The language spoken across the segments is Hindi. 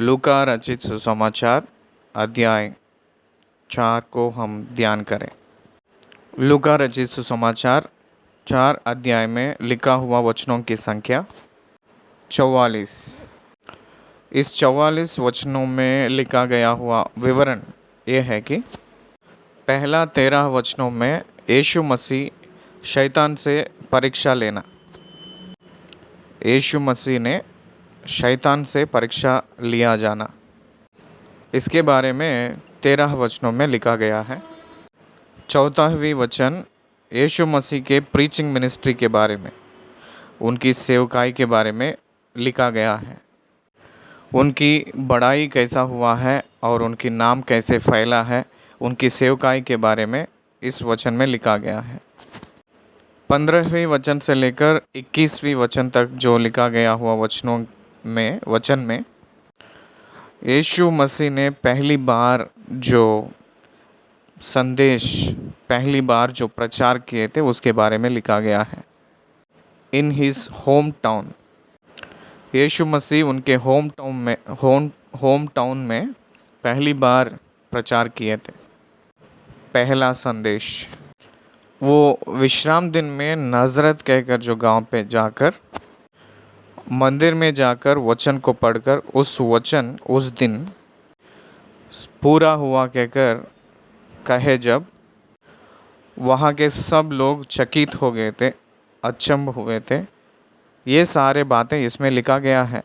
लूका रचित सुसमाचार अध्याय 4 को हम ध्यान करें। लूका रचित सुसमाचार 4 अध्याय में लिखा हुआ वचनों की संख्या 44। इस 44 वचनों में लिखा गया हुआ विवरण ये है कि पहला 13 वचनों में यीशु मसीह शैतान से परीक्षा लेना। यीशु मसीह ने शैतान से परीक्षा लिया जाना, इसके बारे में 13 वचनों में लिखा गया है। 14वीं वचन यीशु मसीह के प्रीचिंग मिनिस्ट्री के बारे में, उनकी सेवकाई के बारे में लिखा गया है। उनकी बड़ाई कैसा हुआ है और उनकी नाम कैसे फैला है, उनकी सेवकाई के बारे में इस वचन में लिखा गया है। 15वें वचन से लेकर 21वें वचन तक जो लिखा गया हुआ वचन में यीशु मसीह ने पहली बार जो प्रचार किए थे उसके बारे में लिखा गया है। इन हिज होम टाउन, यीशु मसीह उनके होम टाउन में पहली बार प्रचार किए थे। पहला संदेश, वो विश्राम दिन में नजरत कहकर जो गांव पे जाकर मंदिर में जाकर वचन को पढ़कर उस दिन पूरा हुआ कहकर कहे, जब वहाँ के सब लोग चकित हो गए थे, अचंभ हुए थे। ये सारे बातें इसमें लिखा गया है।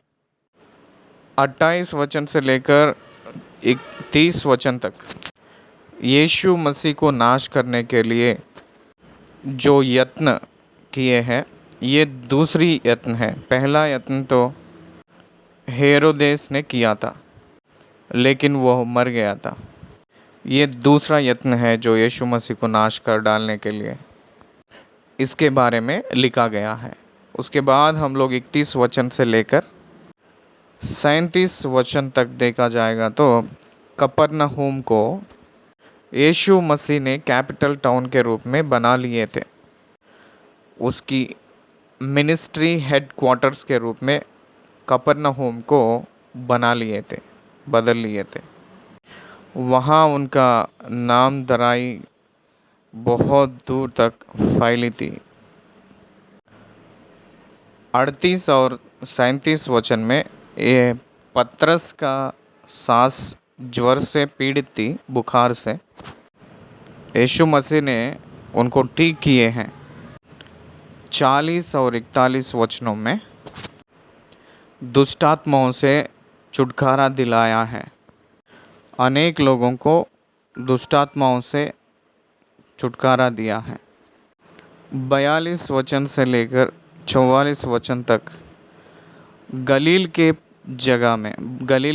28 वचन से लेकर 30 वचन तक यीशु मसीह को नाश करने के लिए जो यत्न किए हैं, ये दूसरी यत्न है। पहला यत्न तो हेरोदेस ने किया था, लेकिन वो मर गया था। ये दूसरा यत्न है जो यीशु मसीह को नाश कर डालने के लिए, इसके बारे में लिखा गया है। उसके बाद हम लोग 31 वचन से लेकर 37 वचन तक देखा जाएगा तो कफरनहूम को यीशु मसीह ने कैपिटल टाउन के रूप में बना लिए थे। उसकी मिनिस्ट्री हेडक्वार्टर्स के रूप में कफरनहूम को बदल लिए थे। वहाँ उनका नामधराई बहुत दूर तक फैली थी। 38 और 37 वचन में ये पतरस का सास ज्वर से पीड़ित थी, बुखार से। यीशु मसीह ने उनको ठीक किए हैं। 40 और 41 वचनों में दुष्टात्माओं से छुटकारा दिलाया है। अनेक लोगों को दुष्टात्माओं से छुटकारा दिया है। 42 वचन से लेकर 44 वचन तक गलील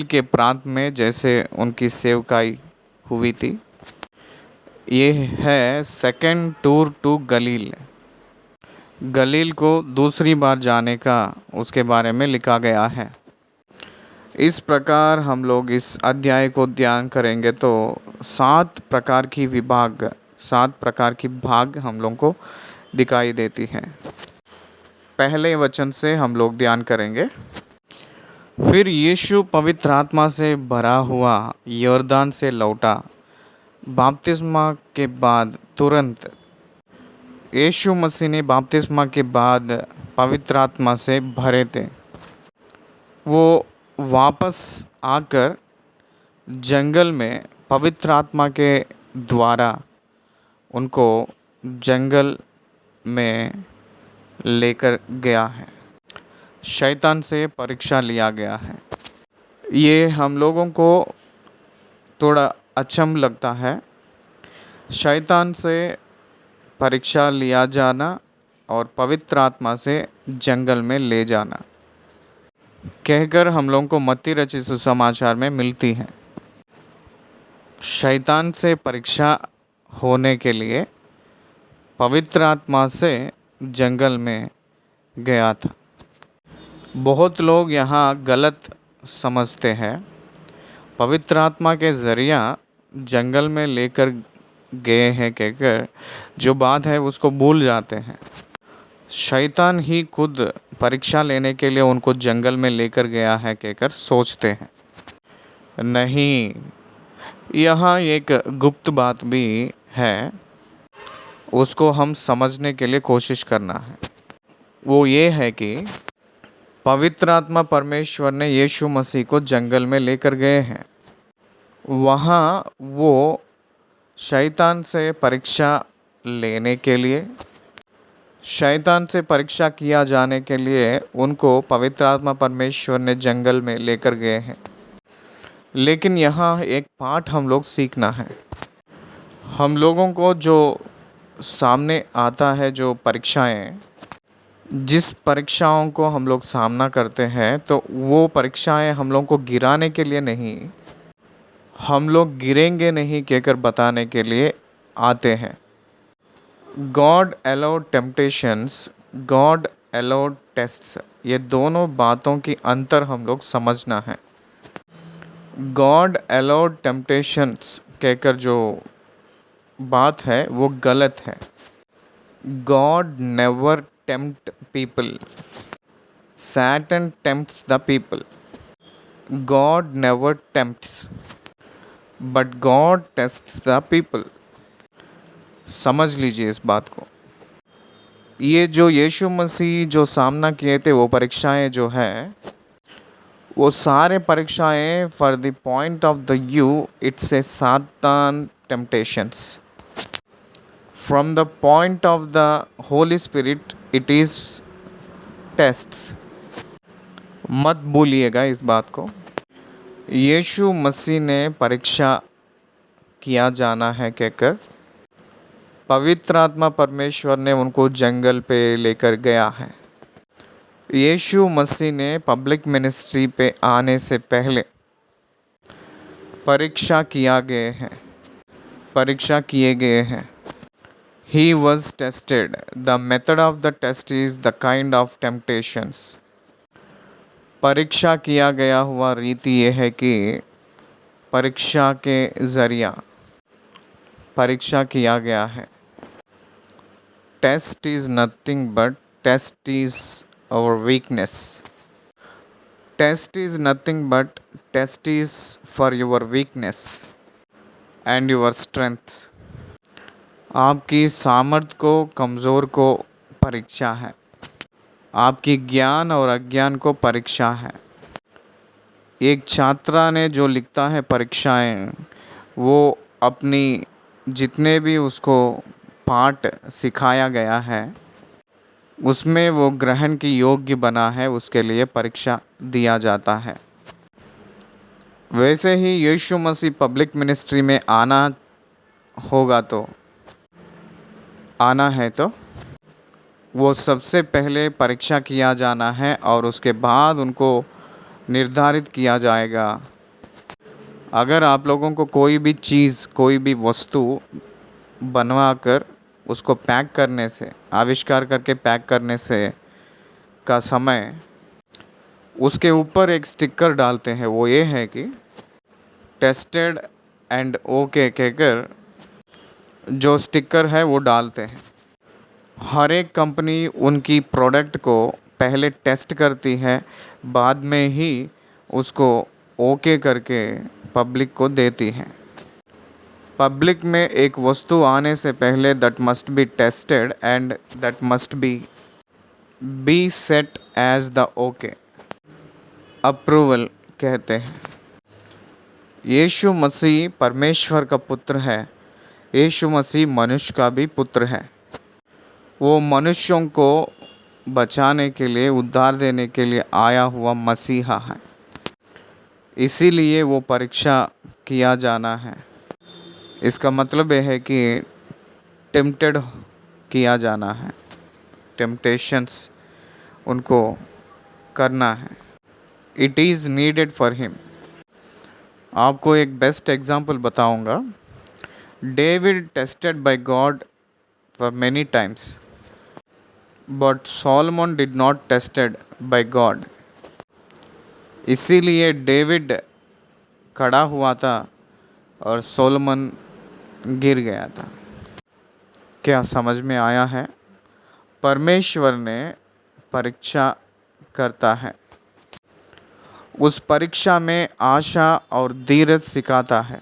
के प्रांत में जैसे उनकी सेवकाई हुई थी। ये है सेकंड टूर टू गलील को दूसरी बार जाने का उसके बारे में लिखा गया है। इस प्रकार हम लोग इस अध्याय को ध्यान करेंगे तो 7 प्रकार की भाग हम लोग को दिखाई देती हैं। पहले वचन से हम लोग ध्यान करेंगे। फिर यीशु पवित्र आत्मा से भरा हुआ यरदान से लौटा। बपतिस्मा के बाद तुरंत यीशु मसीह ने बपतिस्मा के बाद पवित्र आत्मा से भरे थे। वो वापस आकर जंगल में पवित्र आत्मा के द्वारा उनको जंगल में लेकर गया है। शैतान से परीक्षा लिया गया है। ये हम लोगों को थोड़ा अचंभ लगता है। शैतान से परीक्षा लिया जाना और पवित्र आत्मा से जंगल में ले जाना कहकर हम लोगों को मत्ती रचित सुसमाचार में मिलती है। शैतान से परीक्षा होने के लिए पवित्र आत्मा से जंगल में गया था। बहुत लोग यहाँ गलत समझते हैं। पवित्र आत्मा के ज़रिया जंगल में लेकर गए हैं कहकर जो बात है उसको भूल जाते हैं। शैतान ही खुद परीक्षा लेने के लिए उनको जंगल में लेकर गया है कहकर सोचते हैं। नहीं, यहाँ एक गुप्त बात भी है, उसको हम समझने के लिए कोशिश करना है। वो ये है कि पवित्र आत्मा परमेश्वर ने यीशु मसीह को जंगल में लेकर गए हैं। वहाँ वो शैतान से परीक्षा लेने के लिए, शैतान से परीक्षा किया जाने के लिए उनको पवित्र आत्मा परमेश्वर ने जंगल में लेकर गए हैं। लेकिन यहाँ एक पाठ हम लोग सीखना है। हम लोगों को जो सामने आता है, जो परीक्षाएं, जिस परीक्षाओं को हम लोग सामना करते हैं, तो वो परीक्षाएं हम लोग को गिराने के लिए नहीं, हम लोग गिरेंगे नहीं कहकर बताने के लिए आते हैं। God allowed temptations, God allowed tests, ये दोनों बातों की अंतर हम लोग समझना है। गॉड अलाउड टेम्पटेशंस कहकर जो बात है वो गलत है। God never tempt people, Satan tempts the people. God never tempts but God tests the people. समझ लीजिए इस बात को। ये जो यीशु मसीह जो सामना किए थे, वो परीक्षाएं जो है, वो सारे परीक्षाएं for the point of the you it's a Satan temptations. From the point of the Holy Spirit it is tests. मत भूलिएगा इस बात को। यीशु मसीह ने परीक्षा किया जाना है कहकर पवित्र आत्मा परमेश्वर ने उनको जंगल पे लेकर गया है। यीशु मसीह ने पब्लिक मिनिस्ट्री पे आने से पहले परीक्षा किए गए हैं। He was tested. The method of the test is the kind of temptations. परीक्षा किया गया हुआ रीति यह है कि परीक्षा के ज़रिया परीक्षा किया गया है। Test is nothing but test is our weakness. Test is nothing but test is for your weakness and your strength. आपकी सामर्थ्य को, कमज़ोर को परीक्षा है। आपकी ज्ञान और अज्ञान को परीक्षा है। एक छात्रा ने जो लिखता है परीक्षाएं, वो अपनी जितने भी उसको पाठ सिखाया गया है उसमें वो ग्रहण की योग्य बना है, उसके लिए परीक्षा दिया जाता है। वैसे ही यीशु मसीह पब्लिक मिनिस्ट्री में आना है तो वो सबसे पहले परीक्षा किया जाना है और उसके बाद उनको निर्धारित किया जाएगा। अगर आप लोगों को कोई भी चीज़, कोई भी वस्तु बनवा कर उसको पैक करने से, आविष्कार करके पैक करने से का समय उसके ऊपर एक स्टिकर डालते हैं, वो ये है कि टेस्टेड एंड ओके कहकर जो स्टिकर है वो डालते हैं। हर एक कंपनी उनकी प्रोडक्ट को पहले टेस्ट करती है, बाद में ही उसको ओके करके पब्लिक को देती है। पब्लिक में एक वस्तु आने से पहले that must be tested and that must be set as the okay, approval कहते हैं। यीशु मसीह परमेश्वर का पुत्र है। यीशु मसीह मनुष्य का भी पुत्र है। वो मनुष्यों को बचाने के लिए, उद्धार देने के लिए आया हुआ मसीहा है। इसीलिए वो परीक्षा किया जाना है। इसका मतलब यह है कि टेम्प्टेड किया जाना है, टेम्पटेशंस उनको करना है। It is needed for him. आपको एक बेस्ट एग्जांपल बताऊंगा। David tested by God for many times but Solomon did not tested by God. इसीलिए डेविड खड़ा हुआ था और सोलोमन गिर गया था। क्या समझ में आया है? परमेश्वर ने परीक्षा करता है। उस परीक्षा में आशा और धीरज सिखाता है।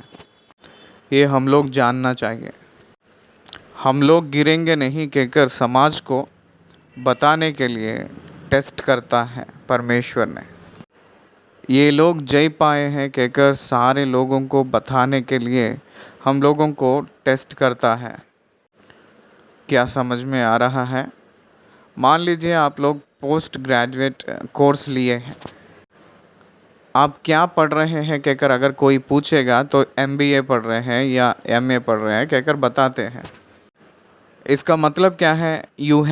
ये हम लोग जानना चाहिए। हम लोग गिरेंगे नहीं कहकर समाज को बताने के लिए टेस्ट करता है परमेश्वर ने। ये लोग जय पाए हैं कहकर सारे लोगों को बताने के लिए हम लोगों को टेस्ट करता है। क्या समझ में आ रहा है? मान लीजिए आप लोग पोस्ट ग्रेजुएट कोर्स लिए हैं। आप क्या पढ़ रहे हैं कहकर अगर कोई पूछेगा तो एमबीए पढ़ रहे हैं या एमए पढ़ रहे हैं कहकर बताते हैं। इसका मतलब क्या है? You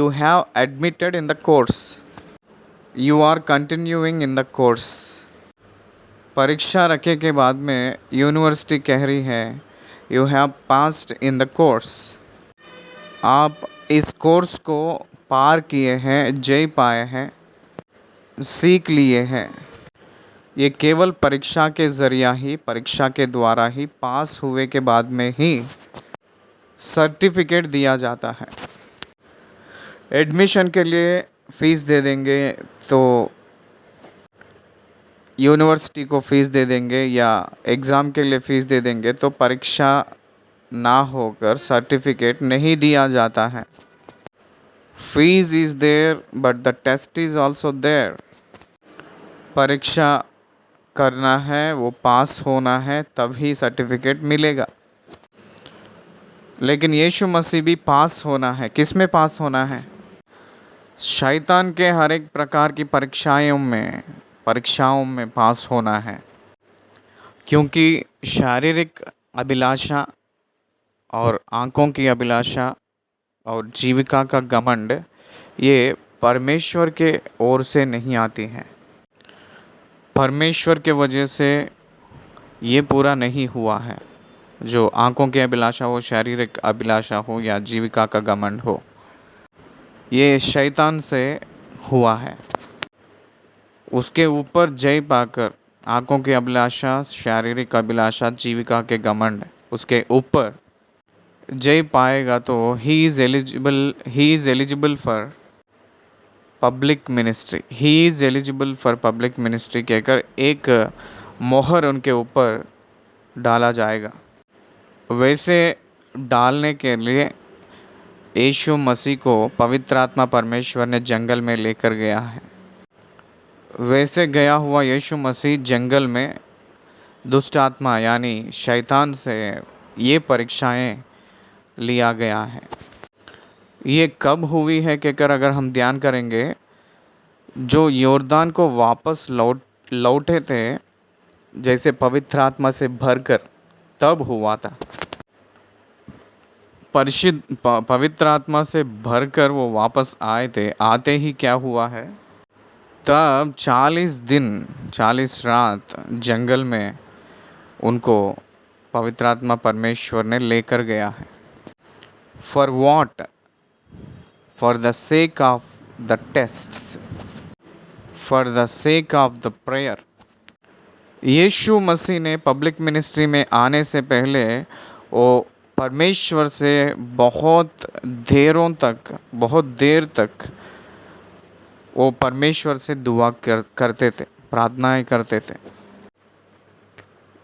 have admitted in the course, you are continuing in the course. परीक्षा रखे के बाद में यूनिवर्सिटी कह रही है you have passed in the course. आप इस कोर्स को पार किए हैं, जय पाए हैं, सीख लिए हैं। ये केवल परीक्षा के ज़रिया ही, परीक्षा के द्वारा ही, पास हुए के बाद में ही सर्टिफिकेट दिया जाता है। एडमिशन के लिए फ़ीस दे देंगे तो यूनिवर्सिटी को फ़ीस दे देंगे या एग्ज़ाम के लिए फ़ीस दे देंगे तो परीक्षा ना होकर सर्टिफिकेट नहीं दिया जाता है। Fees is there but the test is also there. परीक्षा करना है, वो पास होना है, तभी सर्टिफिकेट मिलेगा। लेकिन यीशु मसीह भी पास होना है। किस में पास होना है? शैतान के हर एक प्रकार की परीक्षाओं में पास होना है। क्योंकि शारीरिक अभिलाषा और आँखों की अभिलाषा और जीविका का घमंड ये परमेश्वर के ओर से नहीं आती हैं। परमेश्वर के वजह से ये पूरा नहीं हुआ है। जो आँखों की अभिलाषा हो, शारीरिक अभिलाषा हो या जीविका का घमंड हो, ये शैतान से हुआ है। उसके ऊपर जय पाकर आँखों की अभिलाषा, शारीरिक अभिलाषा, जीविका के घमंड, उसके ऊपर जय पाएगा तो he is eligible for public ministry. He is eligible for public ministry कहकर एक मोहर उनके ऊपर डाला जाएगा। वैसे डालने के लिए यीशु मसीह को पवित्र आत्मा परमेश्वर ने जंगल में लेकर गया है। वैसे गया हुआ यीशु मसीह जंगल में दुष्ट आत्मा यानी शैतान से ये परीक्षाएं लिया गया है। ये कब हुई है कहकर अगर हम ध्यान करेंगे, जो योर्दान को वापस लौटे थे जैसे पवित्र आत्मा से भरकर, तब हुआ था। पवित्र आत्मा से भरकर वो वापस आए थे। आते ही क्या हुआ है? तब 40 दिन 40 रात जंगल में उनको पवित्र आत्मा परमेश्वर ने लेकर गया है। For what? For the sake of the tests, for the sake of the prayer. Yeshu Masih ने पब्लिक मिनिस्ट्री में आने से पहले वो परमेश्वर से बहुत देर तक वो परमेश्वर से दुआ करते थे, प्रार्थनाएं करते थे।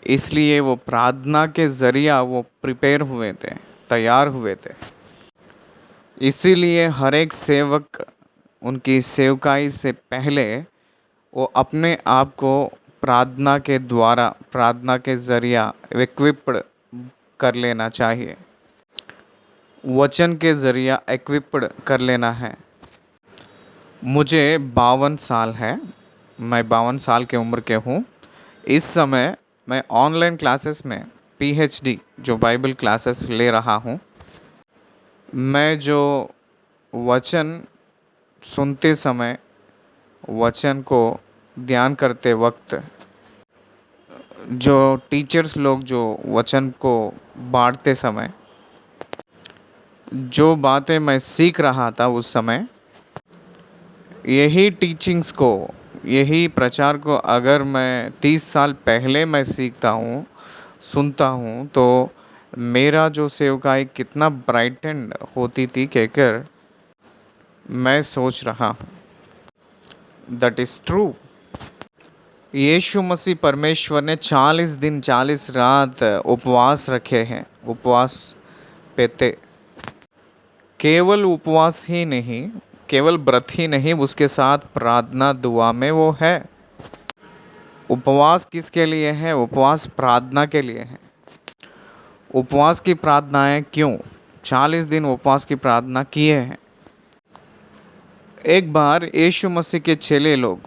इसलिए वो प्रार्थना के ज़रिया वो प्रिपेयर हुए थे, तैयार हुए थे। इसीलिए हर एक सेवक उनकी सेवकाई से पहले वो अपने आप को प्रार्थना के द्वारा, प्रार्थना के ज़रिया इक्विप्ड कर लेना चाहिए। वचन के ज़रिया इक्विप्ड कर लेना है। मुझे 52 साल है, मैं 52 साल की उम्र के हूँ। इस समय मैं ऑनलाइन क्लासेस में पीएचडी जो बाइबल क्लासेस ले रहा हूँ। मैं जो वचन सुनते समय, वचन को ध्यान करते वक्त, जो टीचर्स लोग जो वचन को बांटते समय, जो बातें मैं सीख रहा था उस समय, यही टीचिंग्स को, यही प्रचार को अगर मैं 30 साल पहले मैं सीखता हूँ, सुनता हूँ, तो मेरा जो सेवकाई कितना ब्राइटेंड होती थी कहकर मैं सोच रहा हूँ। That is true. Yeshu Masih परमेश्वर ने 40 दिन 40 रात उपवास रखे हैं, उपवास पे थे। केवल उपवास ही नहीं, केवल व्रत ही नहीं, उसके साथ प्रार्थना दुआ में वो है। उपवास किसके लिए है? उपवास प्रार्थना के लिए है। उपवास की प्रार्थनाएं क्यों? 40 दिन उपवास की प्रार्थना किए हैं। एक बार यीशु मसीह के चेले लोग,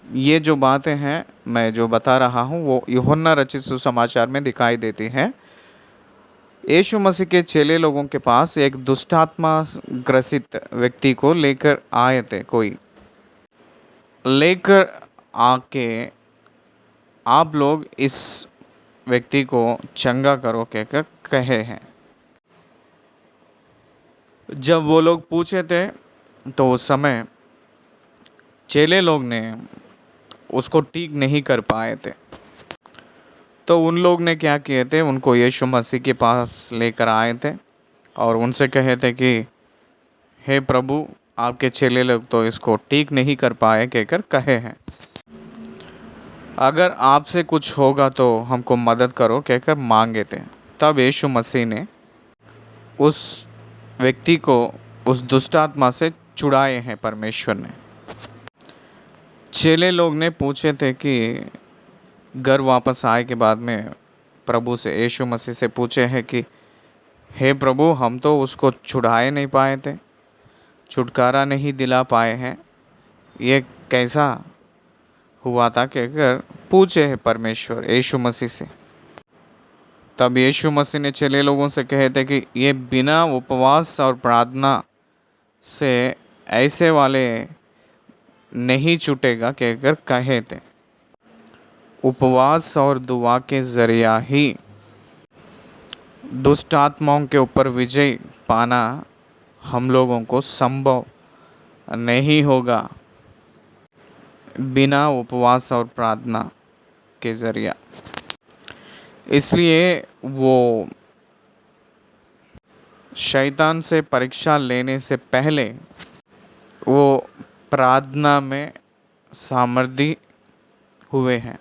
ये जो बातें हैं मैं जो बता रहा हूँ वो यूहन्ना रचित सुसमाचार में दिखाई देती हैं। यीशु मसीह के चेले लोगों के पास एक दुष्टात्मा ग्रसित व्यक्ति को लेकर आए थे। कोई लेकर आके, आप लोग इस व्यक्ति को चंगा करो कहकर कहे हैं। जब वो लोग पूछे थे तो उस समय चेले लोग ने उसको ठीक नहीं कर पाए थे। तो उन लोग ने क्या किए थे, उनको यीशु मसीह के पास लेकर आए थे और उनसे कहे थे कि हे प्रभु, आपके चेले लोग तो इसको ठीक नहीं कर पाए कहकर कहे हैं। अगर आपसे कुछ होगा तो हमको मदद करो कहकर मांगे थे। तब यीशु मसीह ने उस व्यक्ति को उस दुष्टात्मा से छुड़ाए हैं परमेश्वर ने। चेले लोग ने पूछे थे कि घर वापस आए के बाद में प्रभु से, यीशु मसीह से पूछे हैं कि हे प्रभु, हम तो उसको छुड़ाए नहीं पाए थे, छुटकारा नहीं दिला पाए हैं, ये कैसा हुआ था कहकर पूछे हैं परमेश्वर यीशु मसीह से। तब यीशु मसीह ने चेले लोगों से कहे थे कि ये बिना उपवास और प्रार्थना से ऐसे वाले नहीं छूटेगा कहकर कहे थे। उपवास और दुआ के जरिया ही दुष्ट आत्माओं के ऊपर विजय पाना हम लोगों को संभव नहीं होगा बिना उपवास और प्रार्थना के जरिया। इसलिए वो शैतान से परीक्षा लेने से पहले वो प्रार्थना में सामर्थी हुए हैं।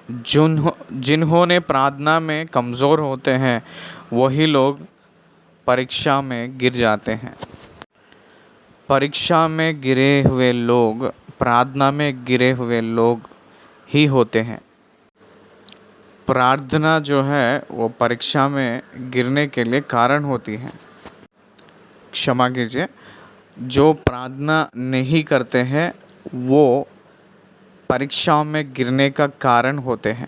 जिन्होंने प्रार्थना में कमज़ोर होते हैं वही लोग परीक्षा में गिर जाते हैं। परीक्षा में गिरे हुए लोग प्रार्थना में गिरे हुए लोग ही होते हैं। प्रार्थना जो है वो परीक्षा में गिरने के लिए कारण होती है। क्षमा कीजिए, जो प्रार्थना नहीं करते हैं वो परीक्षाओं में गिरने का कारण होते हैं।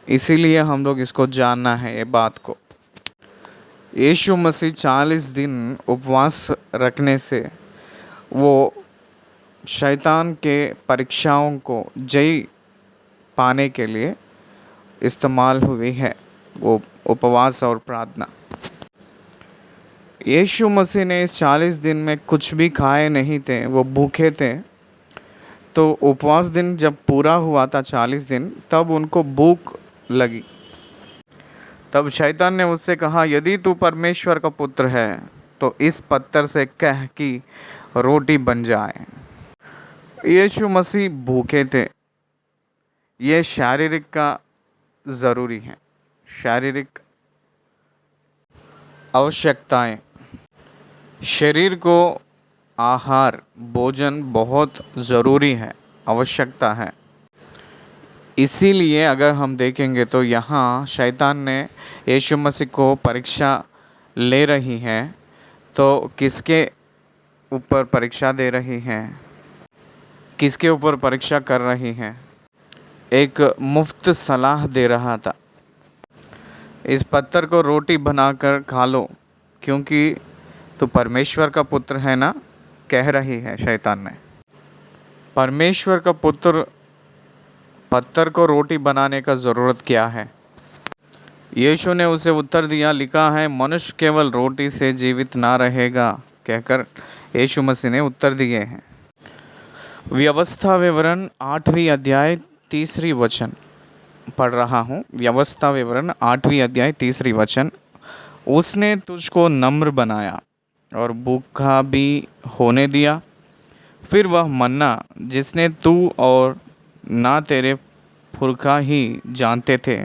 इसीलिए हम लोग इसको जानना है, ये बात को। यीशु मसीह 40 दिन उपवास रखने से वो शैतान के परीक्षाओं को जय पाने के लिए इस्तेमाल हुई है, वो उपवास और प्रार्थना। यीशु मसीह ने इस 40 दिन में कुछ भी खाए नहीं थे, वो भूखे थे। तो उपवास दिन जब पूरा हुआ था 40 दिन, तब उनको भूख लगी। तब शैतान ने उससे कहा, यदि तू परमेश्वर का पुत्र है तो इस पत्थर से कह कि रोटी बन जाए। यीशु मसीह भूखे थे। ये शारीरिक का ज़रूरी है, शारीरिक आवश्यकताएं। शरीर को आहार, भोजन बहुत ज़रूरी है, आवश्यकता है। इसीलिए अगर हम देखेंगे तो यहाँ शैतान ने यीशु मसीह को परीक्षा ले रही है, तो किसके ऊपर परीक्षा दे रही हैं? किसके ऊपर परीक्षा कर रही हैं? एक मुफ्त सलाह दे रहा था, इस पत्थर को रोटी बनाकर खा लो क्योंकि तू परमेश्वर का पुत्र है ना, कह रही है शैतान ने। परमेश्वर का पुत्र पत्थर को रोटी बनाने का ज़रूरत क्या है? यीशु ने उसे उत्तर दिया, लिखा है मनुष्य केवल रोटी से जीवित ना रहेगा कहकर यीशु मसीह ने उत्तर दिए हैं। व्यवस्था विवरण 8वीं अध्याय 3री वचन पढ़ रहा हूँ। व्यवस्था विवरण 8वीं अध्याय 3री वचन। उसने तुझको नम्र बनाया और भूखा भी होने दिया। फिर वह मन्ना जिसने तू और ना तेरे पुरखा ही जानते थे,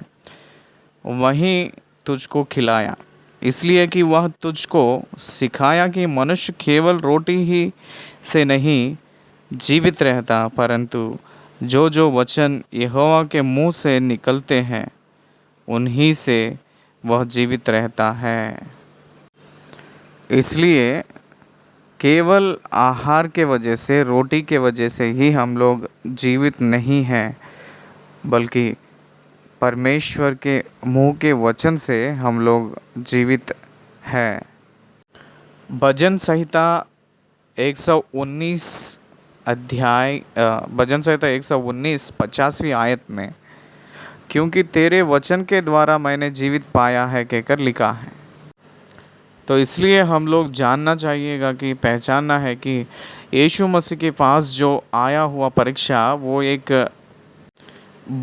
वहीं तुझको खिलाया, इसलिए कि वह तुझको सिखाया कि मनुष्य केवल रोटी ही से नहीं जीवित रहता, परंतु जो जो वचन यहोवा के मुंह से निकलते हैं उन्हीं से वह जीवित रहता है। इसलिए केवल आहार के वजह से, रोटी के वजह से ही हम लोग जीवित नहीं हैं, बल्कि परमेश्वर के मुंह के वचन से हम लोग जीवित हैं। भजन संहिता 119 भजन संहिता 119 50वीं आयत में, क्योंकि तेरे वचन के द्वारा मैंने जीवित पाया है कहकर लिखा है। तो इसलिए हम लोग जानना चाहिएगा कि पहचानना है कि यीशु मसीह के पास जो आया हुआ परीक्षा वो एक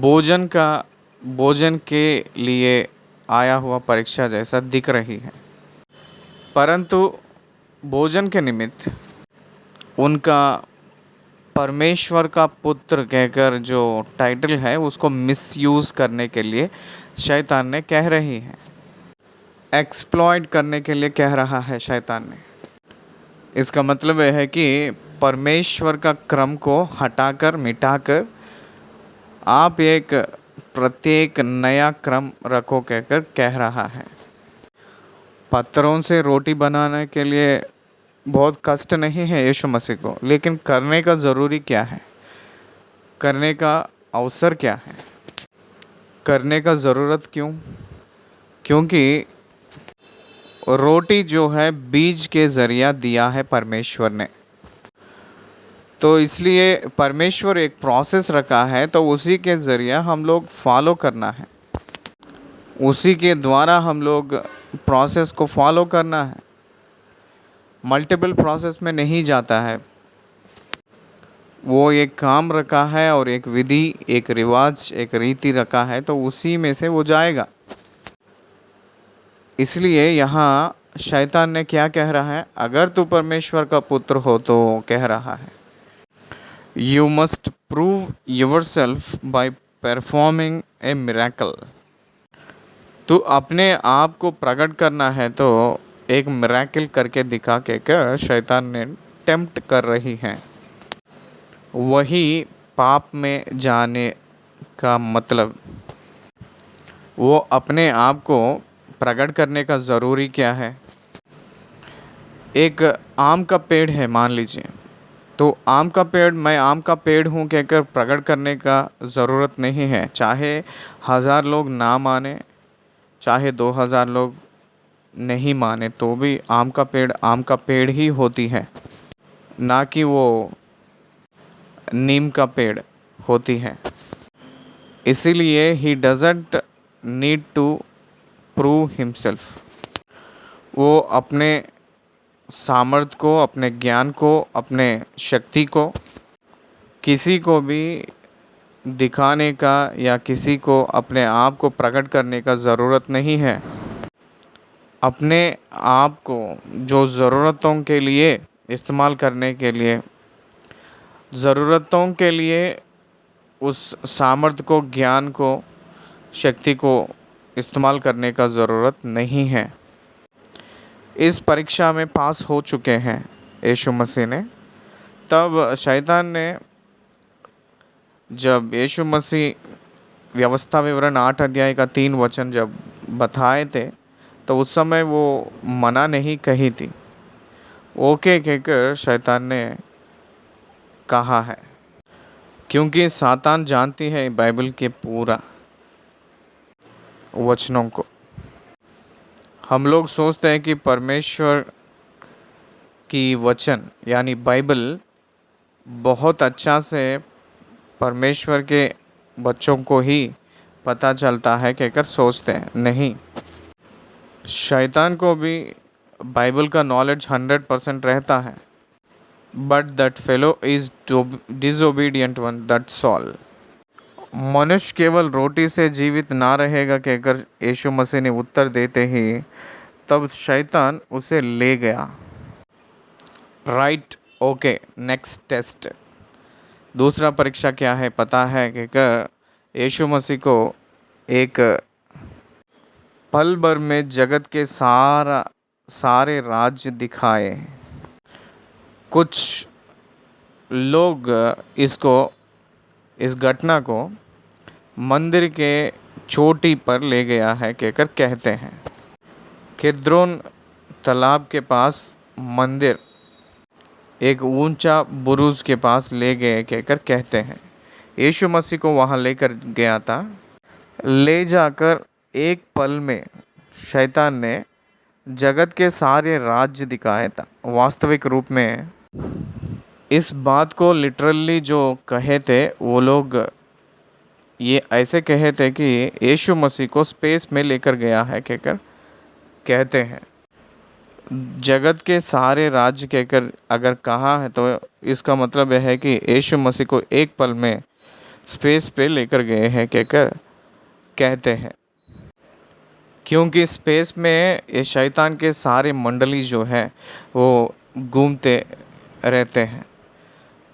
भोजन के लिए आया हुआ परीक्षा जैसा दिख रही है, परंतु भोजन के निमित्त उनका परमेश्वर का पुत्र कहकर जो टाइटल है उसको मिसयूज़ करने के लिए शैतान ने कह रही है, एक्सप्लॉइट करने के लिए कह रहा है शैतान ने। इसका मतलब यह है कि परमेश्वर का क्रम को हटाकर, मिटाकर आप एक प्रत्येक नया क्रम रखो कहकर कह रहा है। पत्थरों से रोटी बनाने के लिए बहुत कष्ट नहीं है यीशु मसीह को, लेकिन करने का ज़रूरी क्या है, करने का अवसर क्या है, करने का ज़रूरत क्यों? क्योंकि रोटी जो है बीज के ज़रिया दिया है परमेश्वर ने, तो इसलिए परमेश्वर एक प्रोसेस रखा है, तो उसी के ज़रिया हम लोग फॉलो करना है, उसी के द्वारा हम लोग प्रोसेस को फॉलो करना है। मल्टीपल प्रोसेस में नहीं जाता है, वो एक काम रखा है और एक विधि, एक रिवाज, एक रीति रखा है, तो उसी में से वो जाएगा। इसलिए यहाँ शैतान ने क्या कह रहा है, अगर तू परमेश्वर का पुत्र हो तो कह रहा है you must prove yourself by performing A miracle. तू अपने आप को प्रकट करना है तो एक मिरेकल करके दिखा के कर शैतान ने टेम्प्ट कर रही है। वही पाप में जाने का मतलब, वो अपने आप को प्रकट करने का ज़रूरी क्या है। एक आम का पेड़ है मान लीजिए, तो आम का पेड़, मैं आम का पेड़ हूँ कहकर प्रकट करने का ज़रूरत नहीं है, चाहे 1000 लोग ना माने, चाहे 2000 लोग नहीं माने, तो भी आम का पेड़ ही होती है, ना कि वो नीम का पेड़ होती है। इसीलिए he doesn't need to prove himself, वो अपने सामर्थ्य को, अपने ज्ञान को, अपने शक्ति को किसी को भी दिखाने का या किसी को अपने आप को प्रकट करने का ज़रूरत नहीं है। अपने आप को जो ज़रूरतों के लिए इस्तेमाल करने के लिए, ज़रूरतों के लिए उस सामर्थ्य को, ज्ञान को, शक्ति को इस्तेमाल करने का ज़रूरत नहीं है। इस परीक्षा में पास हो चुके हैं यीशु मसीह ने। तब शैतान ने जब यीशु मसीह व्यवस्था विवरण 8 अध्याय का 3 वचन जब बताए थे, तो उस समय वो मना नहीं कही थी, ओके कहकर शैतान ने कहा है, क्योंकि सातान जानती है बाइबल के पूरा वचनों को। हम लोग सोचते हैं कि परमेश्वर की वचन यानी बाइबल बहुत अच्छा से परमेश्वर के बच्चों को ही पता चलता है कहकर सोचते हैं। नहीं, शैतान को भी बाइबल का नॉलेज 100% रहता है, but that fellow is disobedient one, that's all. मनुष्य केवल रोटी से जीवित ना रहेगा कहकर यीशु मसीह ने उत्तर देते ही तब शैतान उसे ले गया। Right, okay, next test. दूसरा परीक्षा क्या है पता है कि यीशु मसीह को एक पल भर में जगत के सारे राज्य दिखाए। कुछ लोग इस घटना को मंदिर के चोटी पर ले गया है कहकर कहते हैं। किद्रोन तालाब के पास मंदिर एक ऊंचा बुरुज के पास ले गए कहकर कहते हैं। यीशु मसीह को वहाँ लेकर गया था। ले जाकर एक पल में शैतान ने जगत के सारे राज्य दिखाए था। वास्तविक रूप में इस बात को लिटरली जो कहे थे वो लोग ये ऐसे कहे थे कि यीशु मसीह को स्पेस में लेकर गया है कहकर कहते हैं। जगत के सारे राज्य कहकर अगर कहा है तो इसका मतलब यह है कि यीशु मसीह को एक पल में स्पेस पे लेकर गए हैं कहकर कहते हैं। क्योंकि स्पेस में ये शैतान के सारे मंडली जो है वो घूमते रहते हैं।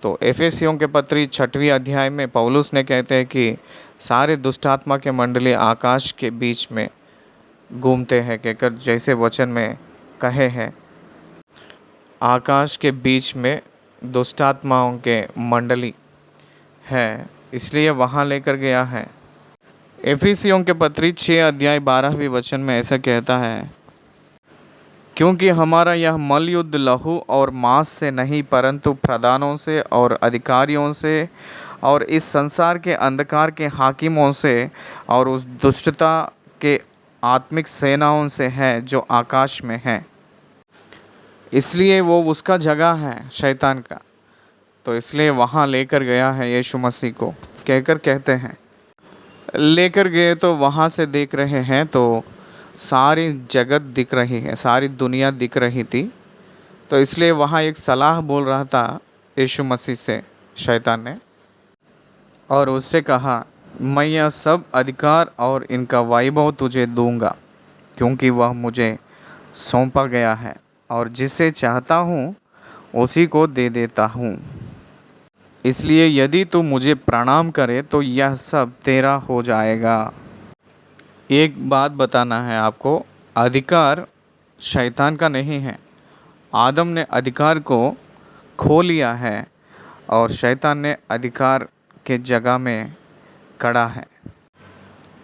तो एफेसियों के पत्री 6वें अध्याय में पौलुस ने कहते हैं कि सारे दुष्टात्मा के मंडली आकाश के बीच में घूमते हैं कहकर जैसे वचन में कहे हैं। आकाश के बीच में दुष्टात्माओं के मंडली है, इसलिए वहाँ लेकर गया है। एफेसियों के पत्री 6 अध्याय 12वें वचन में ऐसा कहता है, क्योंकि हमारा यह मल युद्ध लहू और मांस से नहीं परंतु प्रधानों से और अधिकारियों से और इस संसार के अंधकार के हाकिमों से और उस दुष्टता के आत्मिक सेनाओं से है जो आकाश में है। इसलिए वो उसका जगह है शैतान का, तो इसलिए वहाँ लेकर गया है यीशु मसीह को कहकर कहते हैं। लेकर गए तो वहाँ से देख रहे हैं तो सारी जगत दिख रही है, सारी दुनिया दिख रही थी। तो इसलिए वहाँ एक सलाह बोल रहा था यीशु मसीह से शैतान ने, और उससे कहा, मैं यह सब अधिकार और इनका वैभव तुझे दूंगा, क्योंकि वह मुझे सौंपा गया है और जिसे चाहता हूँ उसी को दे देता हूँ। इसलिए यदि तू मुझे प्रणाम करे तो यह सब तेरा हो जाएगा। एक बात बताना है आपको, अधिकार शैतान का नहीं है। आदम ने अधिकार को खो लिया है और शैतान ने अधिकार के जगह में खड़ा है।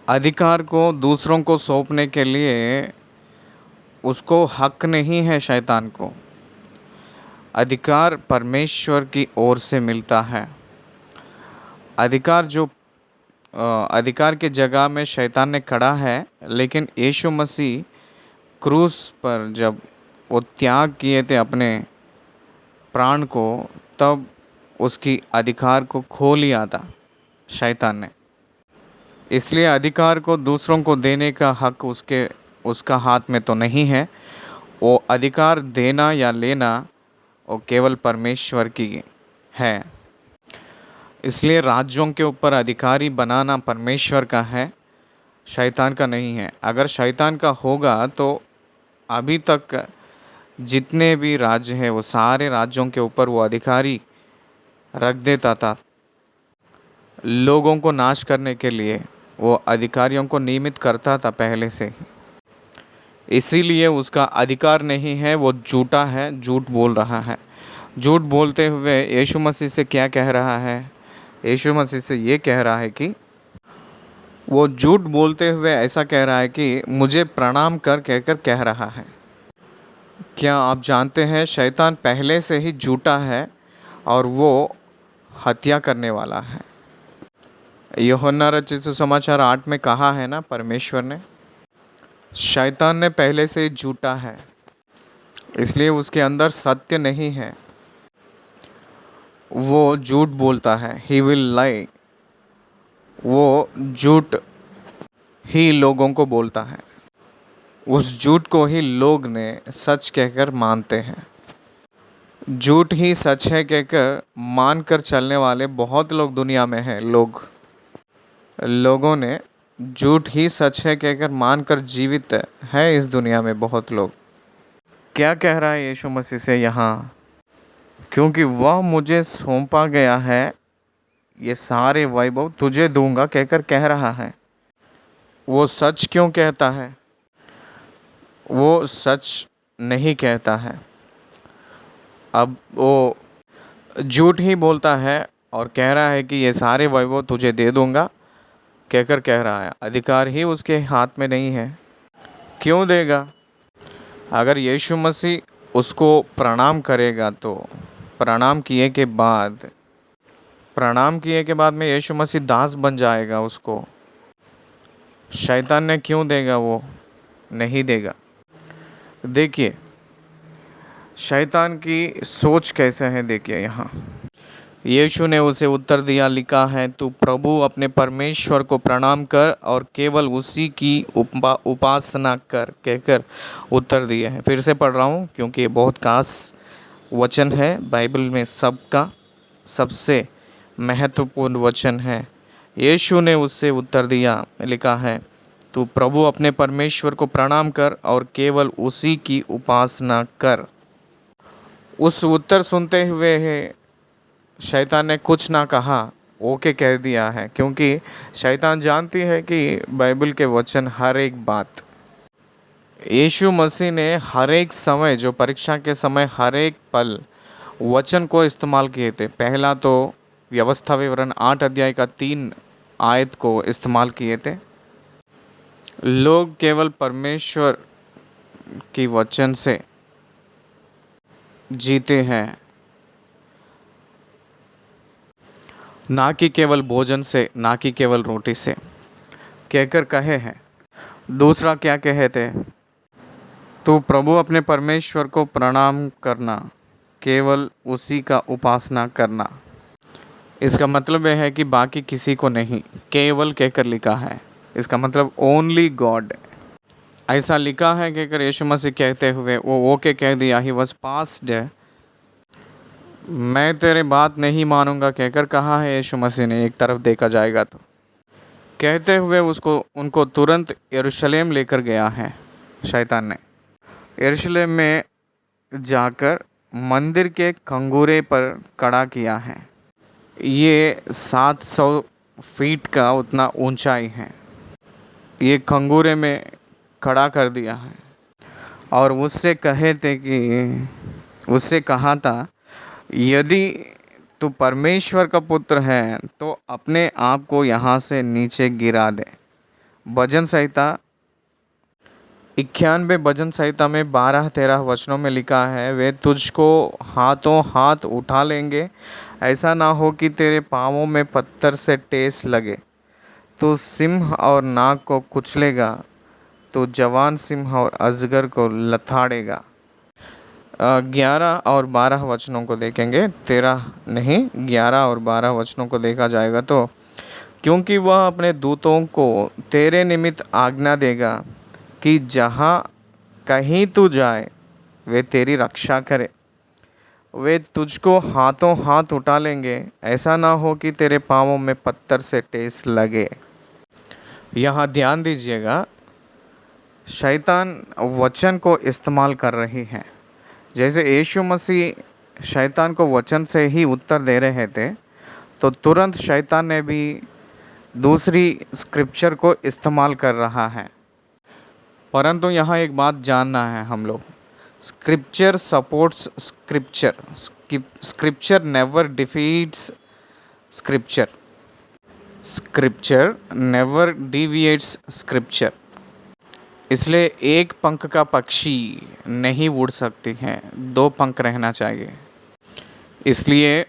अधिकार को दूसरों को सौंपने के लिए उसको हक नहीं है। शैतान को अधिकार परमेश्वर की ओर से मिलता है। अधिकार के जगह में शैतान ने खड़ा है, लेकिन यीशु मसीह क्रूस पर जब वो त्याग किए थे अपने प्राण को, तब उसकी अधिकार को खो लिया था शैतान ने। इसलिए अधिकार को दूसरों को देने का हक उसका हाथ में तो नहीं है। वो अधिकार देना या लेना वो केवल परमेश्वर की है। इसलिए राज्यों के ऊपर अधिकारी बनाना परमेश्वर का है, शैतान का नहीं है। अगर शैतान का होगा तो अभी तक जितने भी राज्य हैं वो सारे राज्यों के ऊपर वो अधिकारी रख देता था। लोगों को नाश करने के लिए वो अधिकारियों को नियमित करता था पहले से ही। इसीलिए उसका अधिकार नहीं है, वो झूठा है, झूठ बोल रहा है। झूठ बोलते हुए यीशु मसीह से क्या कह रहा है? यीशु मसीह से ये कह रहा है कि वो झूठ बोलते हुए ऐसा कह रहा है कि मुझे प्रणाम कर कहकर कह रहा है। क्या आप जानते हैं शैतान पहले से ही झूठा है और वो हत्या करने वाला है। यूहन्ना रचित सुसमाचार 8 में कहा है ना, परमेश्वर ने शैतान ने पहले से ही झूठा है, इसलिए उसके अंदर सत्य नहीं है। वो झूठ बोलता है, ही विल लाई। वो झूठ ही लोगों को बोलता है, उस झूठ को ही लोग ने सच कहकर मानते हैं। झूठ ही सच है कहकर मानकर चलने वाले बहुत लोग दुनिया में हैं। लोगों ने झूठ ही सच है कहकर मानकर जीवित है इस दुनिया में बहुत लोग। क्या कह रहा है यीशु मसीह से यहाँ? क्योंकि वह मुझे सौंपा गया है ये सारे वैभव तुझे दूंगा कहकर कह रहा है। वो सच क्यों कहता है? वो सच नहीं कहता है। अब वो झूठ ही बोलता है और कह रहा है कि ये सारे वैभव तुझे दे दूंगा कहकर कह रहा है। अधिकार ही उसके हाथ में नहीं है। क्यों देगा? अगर यीशु मसीह उसको प्रणाम करेगा तो प्रणाम किए के बाद में यीशु मसीह दास बन जाएगा उसको। शैतान ने क्यों देगा? वो नहीं देगा। देखिए शैतान की सोच कैसे है, देखिए यहाँ यीशु ने उसे उत्तर दिया, लिखा है तू प्रभु अपने परमेश्वर को प्रणाम कर और केवल उसी की उपासना कर कहकर उत्तर दिया है। फिर से पढ़ रहा हूँ क्योंकि ये बहुत खास वचन है, बाइबल में सबका सबसे महत्वपूर्ण वचन है। यीशु ने उससे उत्तर दिया, लिखा है तू प्रभु अपने परमेश्वर को प्रणाम कर और केवल उसी की उपासना कर। उस उत्तर सुनते हुए शैतान ने कुछ ना कहा, ओके कह दिया है, क्योंकि शैतान जानती है कि बाइबल के वचन हर एक बात यीशु मसीह ने हर एक समय, जो परीक्षा के समय हर एक पल वचन को इस्तेमाल किए थे। पहला तो व्यवस्था विवरण 8 अध्याय का 3 आयत को इस्तेमाल किए थे। लोग केवल परमेश्वर की वचन से जीते हैं, ना कि केवल भोजन से, ना कि केवल रोटी से कहकर कहे हैं। दूसरा क्या कहे थे? तो प्रभु अपने परमेश्वर को प्रणाम करना, केवल उसी का उपासना करना। इसका मतलब यह है कि बाकी किसी को नहीं, केवल कहकर लिखा है। इसका मतलब ओनली गॉड, ऐसा लिखा है कहकर यीशु मसीह कहते हुए वो ओके कह दिया। ही वॉज पास्ट, मैं तेरे बात नहीं मानूंगा कहकर कहा है यीशु मसीह ने। एक तरफ देखा जाएगा तो कहते हुए उनको तुरंत यरूशलेम लेकर गया है शैतान ने। यरूशलेम में जाकर मंदिर के कंगूरे पर खड़ा किया है। ये 700 फीट का उतना ऊंचाई है। ये कंगूरे में खड़ा कर दिया है और उससे कहा था यदि तू परमेश्वर का पुत्र है तो अपने आप को यहाँ से नीचे गिरा दे। भजन संहिता 91 भजन संहिता में 12-13 वचनों में लिखा है, वे तुझको हाथों हाथ उठा लेंगे, ऐसा ना हो कि तेरे पाँवों में पत्थर से ठेस लगे। तू सिंह और नाग को कुचलेगा, तो जवान सिंह और अजगर को लथाड़ेगा। 11 और 12 वचनों को देखेंगे, 13 नहीं 11 और 12 वचनों को देखा जाएगा तो क्योंकि वह अपने दूतों को तेरे निमित्त आज्ञा देगा कि जहाँ कहीं तू जाए वे तेरी रक्षा करे। वे तुझको हाथों हाथ उठा लेंगे, ऐसा ना हो कि तेरे पाँवों में पत्थर से ठेस लगे। यहाँ ध्यान दीजिएगा, शैतान वचन को इस्तेमाल कर रही है। जैसे यीशु मसीह शैतान को वचन से ही उत्तर दे रहे थे, तो तुरंत शैतान ने भी दूसरी स्क्रिप्चर को इस्तेमाल कर रहा है। परंतु यहाँ एक बात जानना है हम लोग, scripture supports scripture, scripture never defeats scripture, scripture never deviates scripture. इसलिए एक पंख का पक्षी नहीं उड़ सकती हैं, 2 पंख रहना चाहिए। इसलिए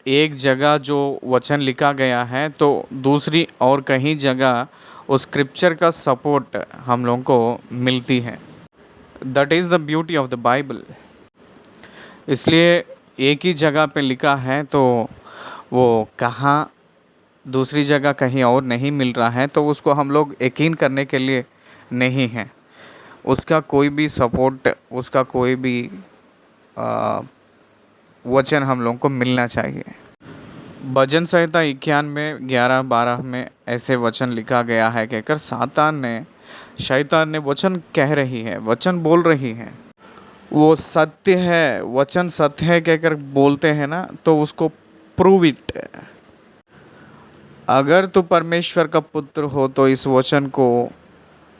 एक जगह जो वचन लिखा गया है तो दूसरी और कहीं जगह उस स्क्रिप्चर का सपोर्ट हम लोगों को मिलती है। That is the beauty of the Bible. इसलिए एक ही जगह पे लिखा है तो वो कहाँ दूसरी जगह कहीं और नहीं मिल रहा है तो उसको हम लोग यकीन करने के लिए नहीं है। उसका कोई भी सपोर्ट, उसका कोई भी वचन हम लोगों को मिलना चाहिए। भजन संहिता 91 में 11-12 में ऐसे वचन लिखा गया है कहकर शैतान ने वचन कह रही है, वचन बोल रही है, वो सत्य है, वचन सत्य है कहकर बोलते हैं ना, तो उसको प्रूव इट, अगर तू परमेश्वर का पुत्र हो तो इस वचन को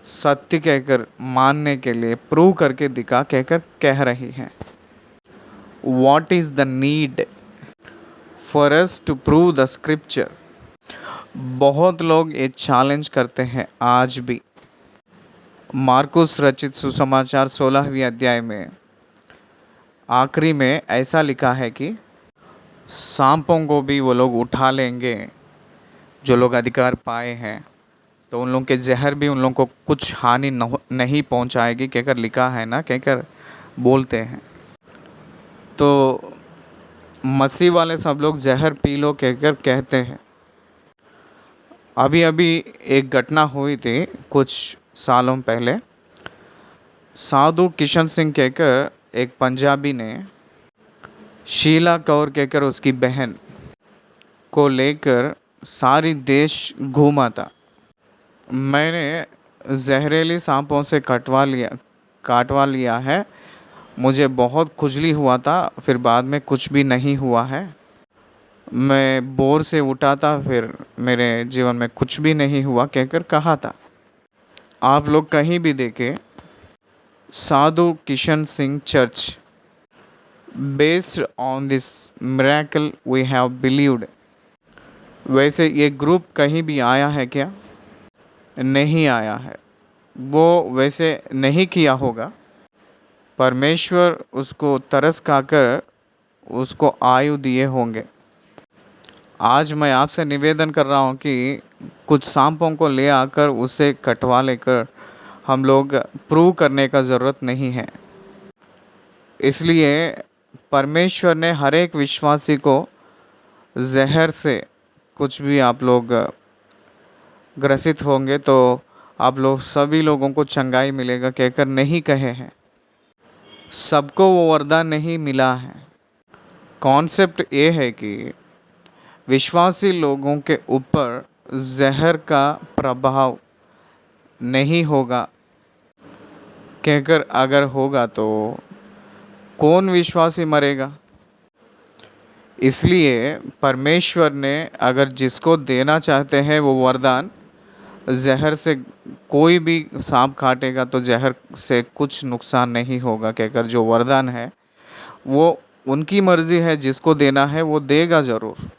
सत्य कहकर मानने के लिए प्रूव करके दिखा कहकर कह रही है। What is the need for us to prove the scripture? बहुत लोग ये चैलेंज करते हैं आज भी। मार्कुस रचित सुसमाचार 16वीं अध्याय में आखिरी में ऐसा लिखा है कि सांपों को भी वो लोग उठा लेंगे जो लोग अधिकार पाए हैं, तो उन लोगों के जहर भी उन लोगों को कुछ हानि नहीं पहुंचाएगी कहकर लिखा है ना, कहकर बोलते हैं। तो मसीह वाले सब लोग जहर पी लो कहकर कहते हैं। अभी अभी एक घटना हुई थी कुछ सालों पहले। साधु किशन सिंह कहकर एक पंजाबी ने शीला कौर कहकर उसकी बहन को लेकर सारी देश घूमा था। मैंने जहरीली सांपों से काटवा लिया है। मुझे बहुत खुजली हुआ था, फिर बाद में कुछ भी नहीं हुआ है। मैं बोर से उठा था, फिर मेरे जीवन में कुछ भी नहीं हुआ कहकर कहा था। आप लोग कहीं भी देखें, Sadhu Kishan Singh church based on this miracle we have believed. वैसे ये ग्रुप कहीं भी आया है क्या? नहीं आया है। वो वैसे नहीं किया होगा। परमेश्वर उसको तरस खाकर उसको आयु दिए होंगे। आज मैं आपसे निवेदन कर रहा हूँ कि कुछ सांपों को ले आकर उसे कटवा लेकर हम लोग प्रूव करने का ज़रूरत नहीं है। इसलिए परमेश्वर ने हर एक विश्वासी को जहर से कुछ भी आप लोग ग्रसित होंगे तो आप लोग सभी लोगों को चंगाई मिलेगा कहकर नहीं कहे हैं। सबको वो वरदान नहीं मिला है। कॉन्सेप्ट ये है कि विश्वासी लोगों के ऊपर जहर का प्रभाव नहीं होगा कहकर अगर होगा तो कौन विश्वासी मरेगा? इसलिए परमेश्वर ने अगर जिसको देना चाहते हैं वो वरदान, जहर से कोई भी सांप काटेगा तो जहर से कुछ नुकसान नहीं होगा कहकर जो वरदान है वो उनकी मर्ज़ी है, जिसको देना है वो देगा ज़रूर।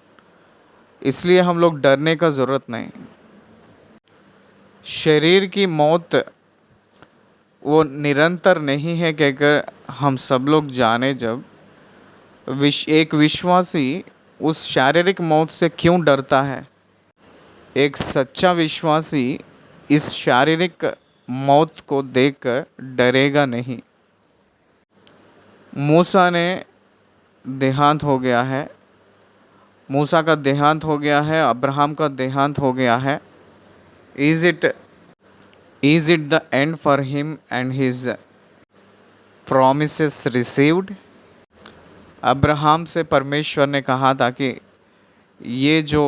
इसलिए हम लोग डरने का ज़रूरत नहीं। शरीर की मौत वो निरंतर नहीं है कहकर हम सब लोग जाने। जब एक विश्वासी उस शारीरिक मौत से क्यों डरता है? एक सच्चा विश्वासी इस शारीरिक मौत को देखकर डरेगा नहीं। मूसा ने देहांत हो गया है, मूसा का देहांत हो गया है, अब्राहम का देहांत हो गया है। Is it the end for him and his promises received? Abraham से परमेश्वर ने कहा था कि ये जो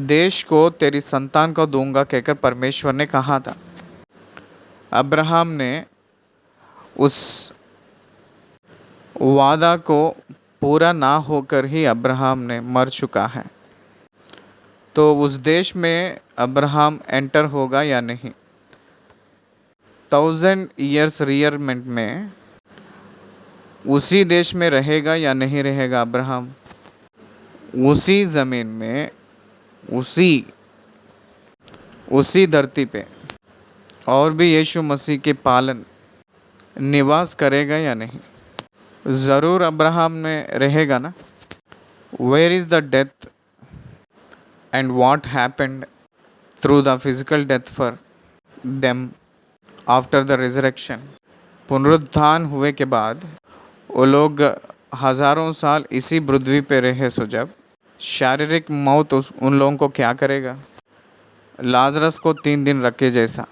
देश को तेरी संतान को दूंगा कहकर परमेश्वर ने कहा था। अब्राहम ने उस वादा को पूरा ना होकर ही अब्राहम ने मर चुका है। तो उस देश में अब्राहम एंटर होगा या नहीं? 1000 years रियरमेंट में उसी देश में रहेगा या नहीं रहेगा अब्राहम? उसी ज़मीन में, उसी धरती पे और भी यीशु मसीह के पालन निवास करेगा या नहीं? ज़रूर अब्राहम में रहेगा ना। Where is the death and what happened through the physical death for them after the resurrection? पुनरुत्थान हुए के बाद वो लोग हज़ारों साल इसी पृथ्वी पे रहे। सो जब शारीरिक मौत उन लोगों को क्या करेगा? लाजरस को 3 दिन रखे जैसा,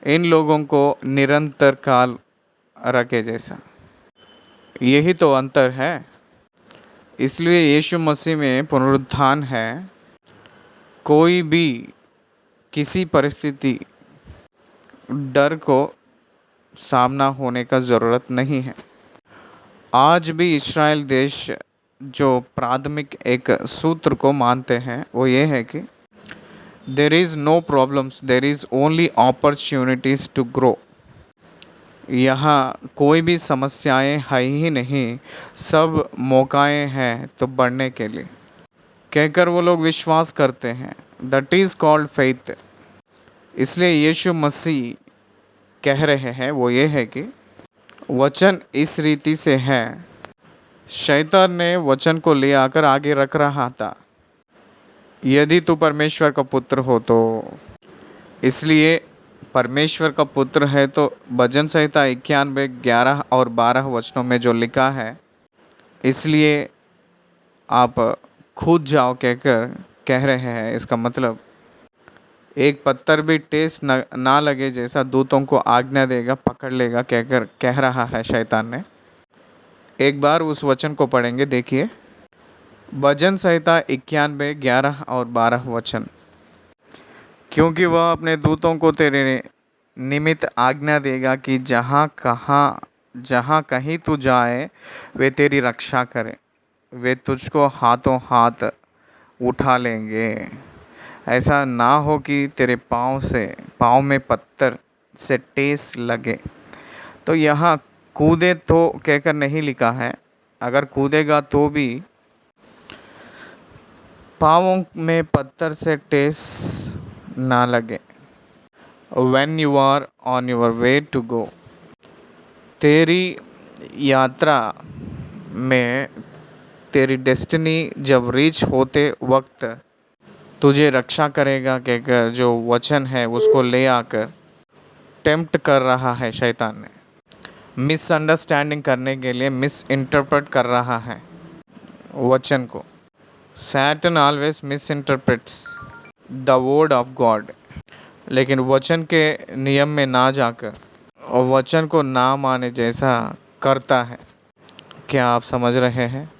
इन लोगों को निरंतर काल रखे जैसा। यही तो अंतर है। इसलिए यीशु मसीह में पुनरुत्थान है। कोई भी किसी परिस्थिति डर को सामना होने का ज़रूरत नहीं है। आज भी इस्राएल देश जो प्राथमिक एक सूत्र को मानते हैं वो ये है कि there is no problems, there is only opportunities to grow. यहाँ कोई भी समस्याएं है ही नहीं, सब मौकाएं हैं तो बढ़ने के लिए, कहकर वो लोग विश्वास करते हैं। That is called faith. इसलिए यीशु मसीह कह रहे हैं वो ये है कि वचन इस रीति से है। शैतान ने वचन को ले आकर आगे रख रहा था, यदि तू परमेश्वर का पुत्र हो तो। इसलिए परमेश्वर का पुत्र है तो भजन संहिता 91, 11 और 12 वचनों में जो लिखा है, इसलिए आप खुद जाओ कहकर कह रहे हैं। इसका मतलब एक पत्थर भी टेस्ट ना लगे जैसा दूतों को आज्ञा देगा, पकड़ लेगा कहकर कह रहा है शैतान ने। एक बार उस वचन को पढ़ेंगे, देखिए भजन संहिता 91, 11 और 12 वचन। क्योंकि वह अपने दूतों को तेरे निमित्त आज्ञा देगा कि जहाँ कहीं तू जाए वे तेरी रक्षा करें, वे तुझको हाथों हाथ उठा लेंगे। ऐसा ना हो कि तेरे पाँव में पत्थर से ठेस लगे। तो यहाँ कूदे तो कहकर नहीं लिखा है, अगर कूदेगा तो भी पाँवों में पत्थर से ठेस ना लगे। When you are on your way to go, तेरी यात्रा में तेरी डेस्टिनी जब रीच होते वक्त तुझे रक्षा करेगा कहकर जो वचन है उसको ले आकर टेम्प्ट कर रहा है शैतान ने, मिसअंडरस्टैंडिंग करने के लिए मिस इंटरप्रेट कर रहा है वचन को। Satan always misinterprets the word of God. लेकिन वचन के नियम में ना जाकर और वचन को ना माने जैसा करता है। क्या आप समझ रहे हैं?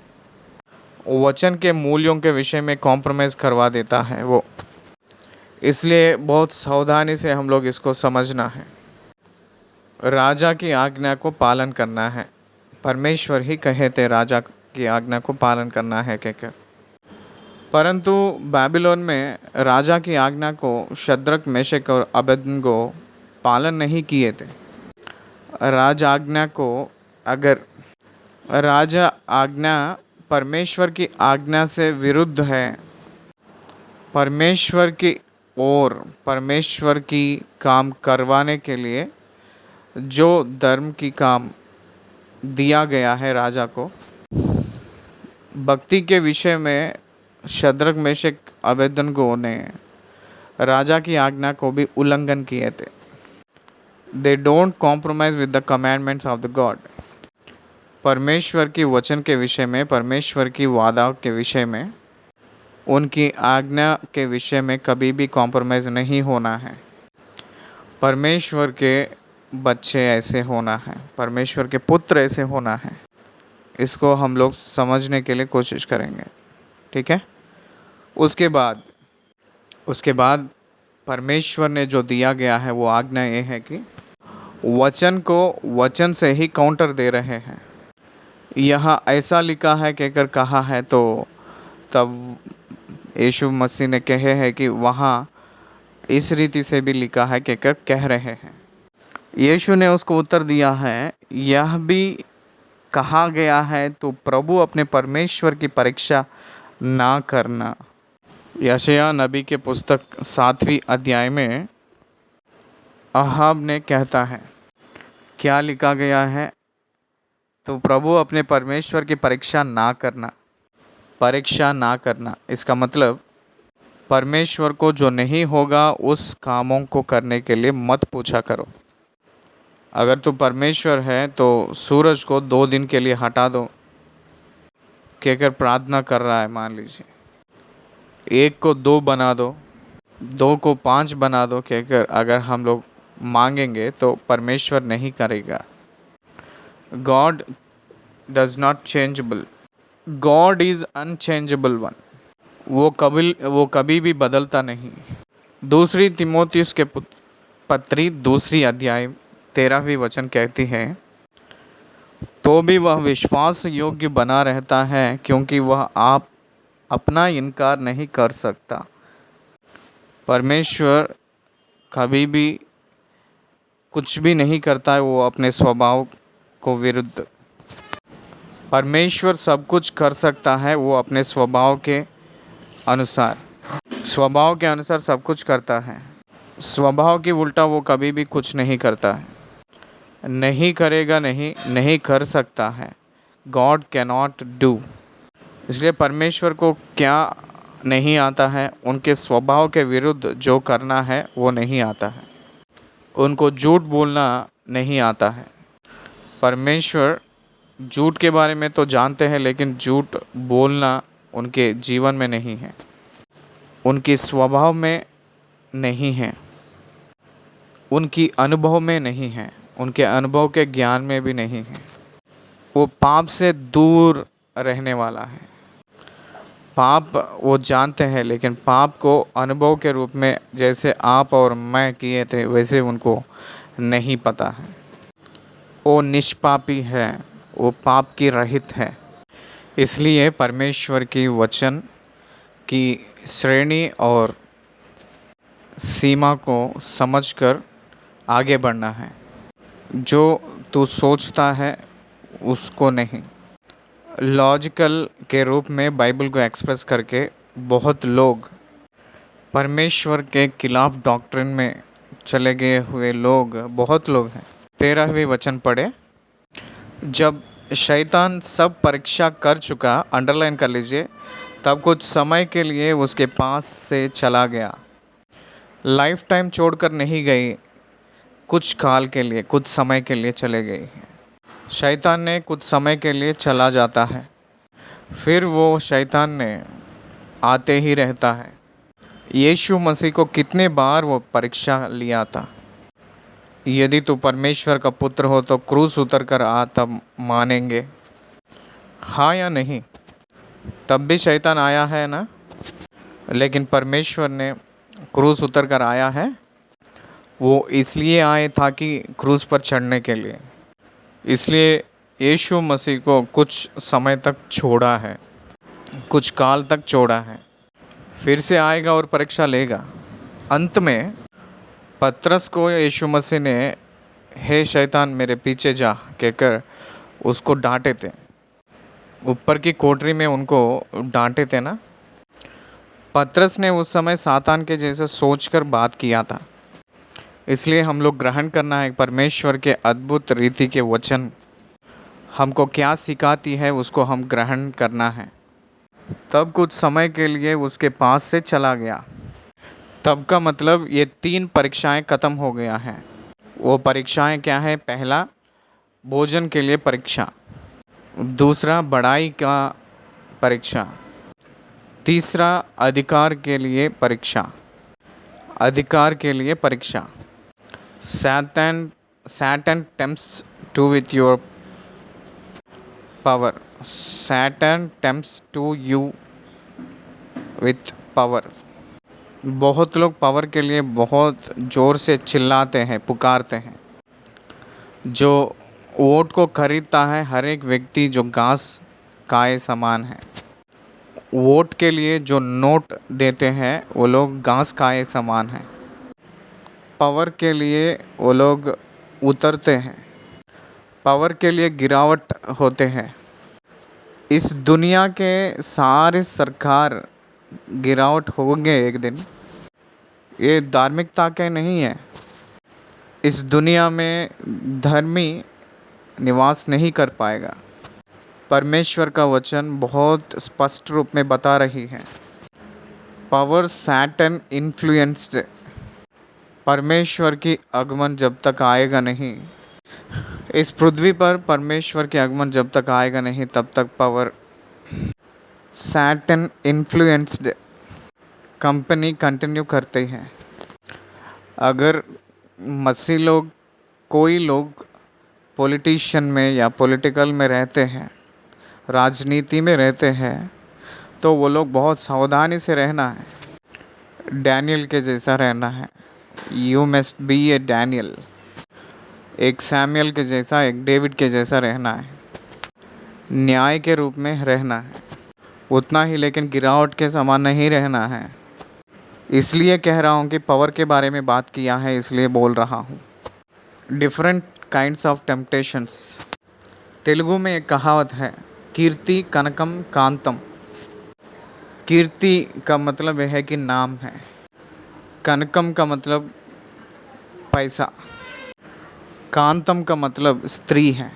वचन के मूल्यों के विषय में कॉम्प्रोमाइज़ करवा देता है वो। इसलिए बहुत सावधानी से हम लोग इसको समझना है। राजा की आज्ञा को पालन करना है। परमेश्वर ही कहे थे राजा की आज्ञा को पालन करना है कहकर। परंतु बाबिलोन में राजा की आज्ञा को शद्रक, मेशक और अबेदनगो पालन नहीं किए थे। अगर राजा आज्ञा परमेश्वर की आज्ञा से विरुद्ध है, परमेश्वर की और परमेश्वर की काम करवाने के लिए जो धर्म की काम दिया गया है राजा को, भक्ति के विषय में शद्रक, मेशक, अबेदनगो ने राजा की आज्ञा को भी उल्लंघन किए थे। They don't compromise with the commandments of the God. परमेश्वर की वचन के विषय में, परमेश्वर की वादा के विषय में, उनकी आज्ञा के विषय में कभी भी कॉम्प्रोमाइज़ नहीं होना है। परमेश्वर के बच्चे ऐसे होना है, परमेश्वर के पुत्र ऐसे होना है। इसको हम लोग समझने के लिए कोशिश करेंगे, ठीक है। उसके बाद परमेश्वर ने जो दिया गया है वो आज्ञा ये है कि वचन को वचन से ही काउंटर दे रहे हैं। यहाँ ऐसा लिखा है कहकर कहा है, तो तब यीशु मसीह ने कहे है कि वहाँ इस रीति से भी लिखा है कहकर कह रहे हैं। यीशु ने उसको उत्तर दिया है, यह भी कहा गया है तो प्रभु अपने परमेश्वर की परीक्षा ना करना। यशायाह नबी के पुस्तक 7वीं अध्याय में अहाब ने कहता है, क्या लिखा गया है? तो प्रभु अपने परमेश्वर की परीक्षा ना करना। इसका मतलब परमेश्वर को जो नहीं होगा उस कामों को करने के लिए मत पूछा करो। अगर तू परमेश्वर है तो सूरज को 2 दिन के लिए हटा दो कहकर प्रार्थना कर रहा है। मान लीजिए 1 को 2 बना दो, 2 को 5 बना दो कहकर अगर हम लोग मांगेंगे तो परमेश्वर नहीं करेगा। God does not changeable, God is unchangeable one. वो कभी भी बदलता नहीं। दूसरी तिमोथियुस के पत्री 2 अध्याय 13वीं वचन कहती है, तो भी वह विश्वास योग्य बना रहता है, क्योंकि वह आप अपना इनकार नहीं कर सकता। परमेश्वर कभी भी कुछ भी नहीं करता है वो अपने स्वभाव को विरुद्ध। परमेश्वर सब कुछ कर सकता है वो अपने स्वभाव के अनुसार। स्वभाव के अनुसार सब कुछ करता है। स्वभाव के उल्टा वो कभी भी कुछ नहीं करता है, नहीं करेगा, नहीं कर सकता है। God cannot do. इसलिए परमेश्वर को क्या नहीं आता है, उनके स्वभाव के विरुद्ध जो करना है वो नहीं आता है। उनको झूठ बोलना नहीं आता है। परमेश्वर झूठ के बारे में तो जानते हैं, लेकिन झूठ बोलना उनके जीवन में नहीं है, उनके स्वभाव में नहीं है, उनकी अनुभव में नहीं है, उनके अनुभव के ज्ञान में भी नहीं है। वो पाप से दूर रहने वाला है। पाप वो जानते हैं, लेकिन पाप को अनुभव के रूप में जैसे आप और मैं किए थे वैसे उनको नहीं पता है। वो निष्पापी है, वो पाप की रहित है। इसलिए परमेश्वर की वचन की श्रेणी और सीमा को समझकर आगे बढ़ना है। जो तू सोचता है उसको नहीं। लॉजिकल के रूप में बाइबल को एक्सप्रेस करके बहुत लोग परमेश्वर के खिलाफ डॉक्ट्रिन में चले गए हुए लोग बहुत लोग हैं। 13वें वचन पढ़े। जब शैतान सब परीक्षा कर चुका, अंडरलाइन कर लीजिए, तब कुछ समय के लिए उसके पास से चला गया। लाइफ टाइम छोड़कर नहीं गई, कुछ काल के लिए, कुछ समय के लिए चले गई। शैतान ने कुछ समय के लिए चला जाता है, फिर वो शैतान ने आते ही रहता है। यीशु मसीह को कितने बार वो परीक्षा लिया था। यदि तू परमेश्वर का पुत्र हो तो क्रूस उतर कर आ, तब मानेंगे, हाँ या नहीं। तब भी शैतान आया है ना, लेकिन परमेश्वर ने क्रूस उतर कर आया है। वो इसलिए आए ताकि क्रूस पर चढ़ने के लिए। इसलिए यीशु मसीह को कुछ समय तक छोड़ा है, कुछ काल तक छोड़ा है, फिर से आएगा और परीक्षा लेगा। अंत में पतरस को यीशु मसीह ने हे शैतान मेरे पीछे जा कहकर उसको डांटे थे। ऊपर की कोठरी में उनको डांटे थे ना। पतरस ने उस समय सातान के जैसे सोचकर बात किया था। इसलिए हम लोग ग्रहण करना है परमेश्वर के अद्भुत रीति के वचन हमको क्या सिखाती है उसको हम ग्रहण करना है। तब कुछ समय के लिए उसके पास से चला गया। तब का मतलब ये 3 परीक्षाएं ख़त्म हो गया है। वो परीक्षाएं क्या है? पहला भोजन के लिए परीक्षा, दूसरा बड़ाई का परीक्षा, तीसरा अधिकार के लिए परीक्षा, अधिकार के लिए परीक्षा। Satan tempts to with your power. Satan tempts to you with power. बहुत लोग पावर के लिए बहुत ज़ोर से चिल्लाते हैं, पुकारते हैं। जो वोट को खरीदता है हर एक व्यक्ति जो घास खाए समान है। वोट के लिए जो नोट देते हैं वो लोग घास खाए समान हैं। पावर के लिए वो लोग उतरते हैं, पावर के लिए गिरावट होते हैं। इस दुनिया के सारे सरकार गिरावट होंगे एक दिन। ये धार्मिकता के नहीं है। इस दुनिया में धर्मी निवास नहीं कर पाएगा। परमेश्वर का वचन बहुत स्पष्ट रूप में बता रही है। Power Satan influenced. परमेश्वर की आगमन जब तक आएगा नहीं, इस पृथ्वी पर परमेश्वर के आगमन जब तक आएगा नहीं, तब तक power Satan influenced company continue करते हैं। अगर मसीह लोग, कोई लोग पॉलिटिशियन में या पॉलिटिकल में रहते हैं, राजनीति में रहते हैं, तो वो लोग बहुत सावधानी से रहना है। डैनियल के जैसा रहना है। You must be A Daniel. एक सैमुअल के जैसा, एक डेविड के जैसा रहना है, न्याय के रूप में रहना है उतना ही, लेकिन गिरावट के समान नहीं रहना है। इसलिए कह रहा हूँ कि पावर के बारे में बात किया है, इसलिए बोल रहा हूँ। Different kinds of temptations. Telugu में एक कहावत है, कीर्ति कनकम कांतम। कीर्ति का मतलब यह है कि नाम है, कनकम का मतलब पैसा, कांतम का मतलब स्त्री है।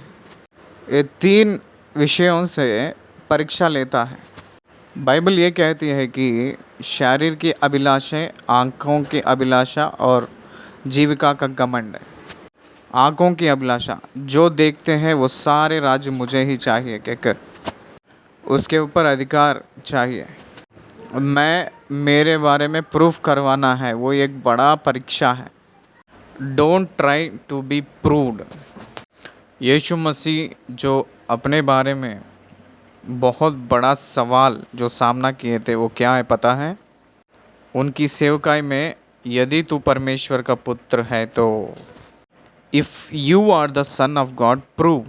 ये तीन विषयों से परीक्षा लेता है। बाइबल ये कहती है कि शरीर की अभिलाषाएं, आँखों की अभिलाषा और जीविका का घमंड है। आँखों की अभिलाषा, जो देखते हैं वो सारे राज्य मुझे ही चाहिए कहकर उसके ऊपर अधिकार चाहिए। मैं मेरे बारे में प्रूफ करवाना है, वो एक बड़ा परीक्षा है। Don't try to be proved. Yeshu Masih जो अपने बारे में बहुत बड़ा सवाल जो सामना किए थे, वो क्या है पता है? उनकी सेवकाई में, यदि तू परमेश्वर का पुत्र है तो if you are the son of God prove.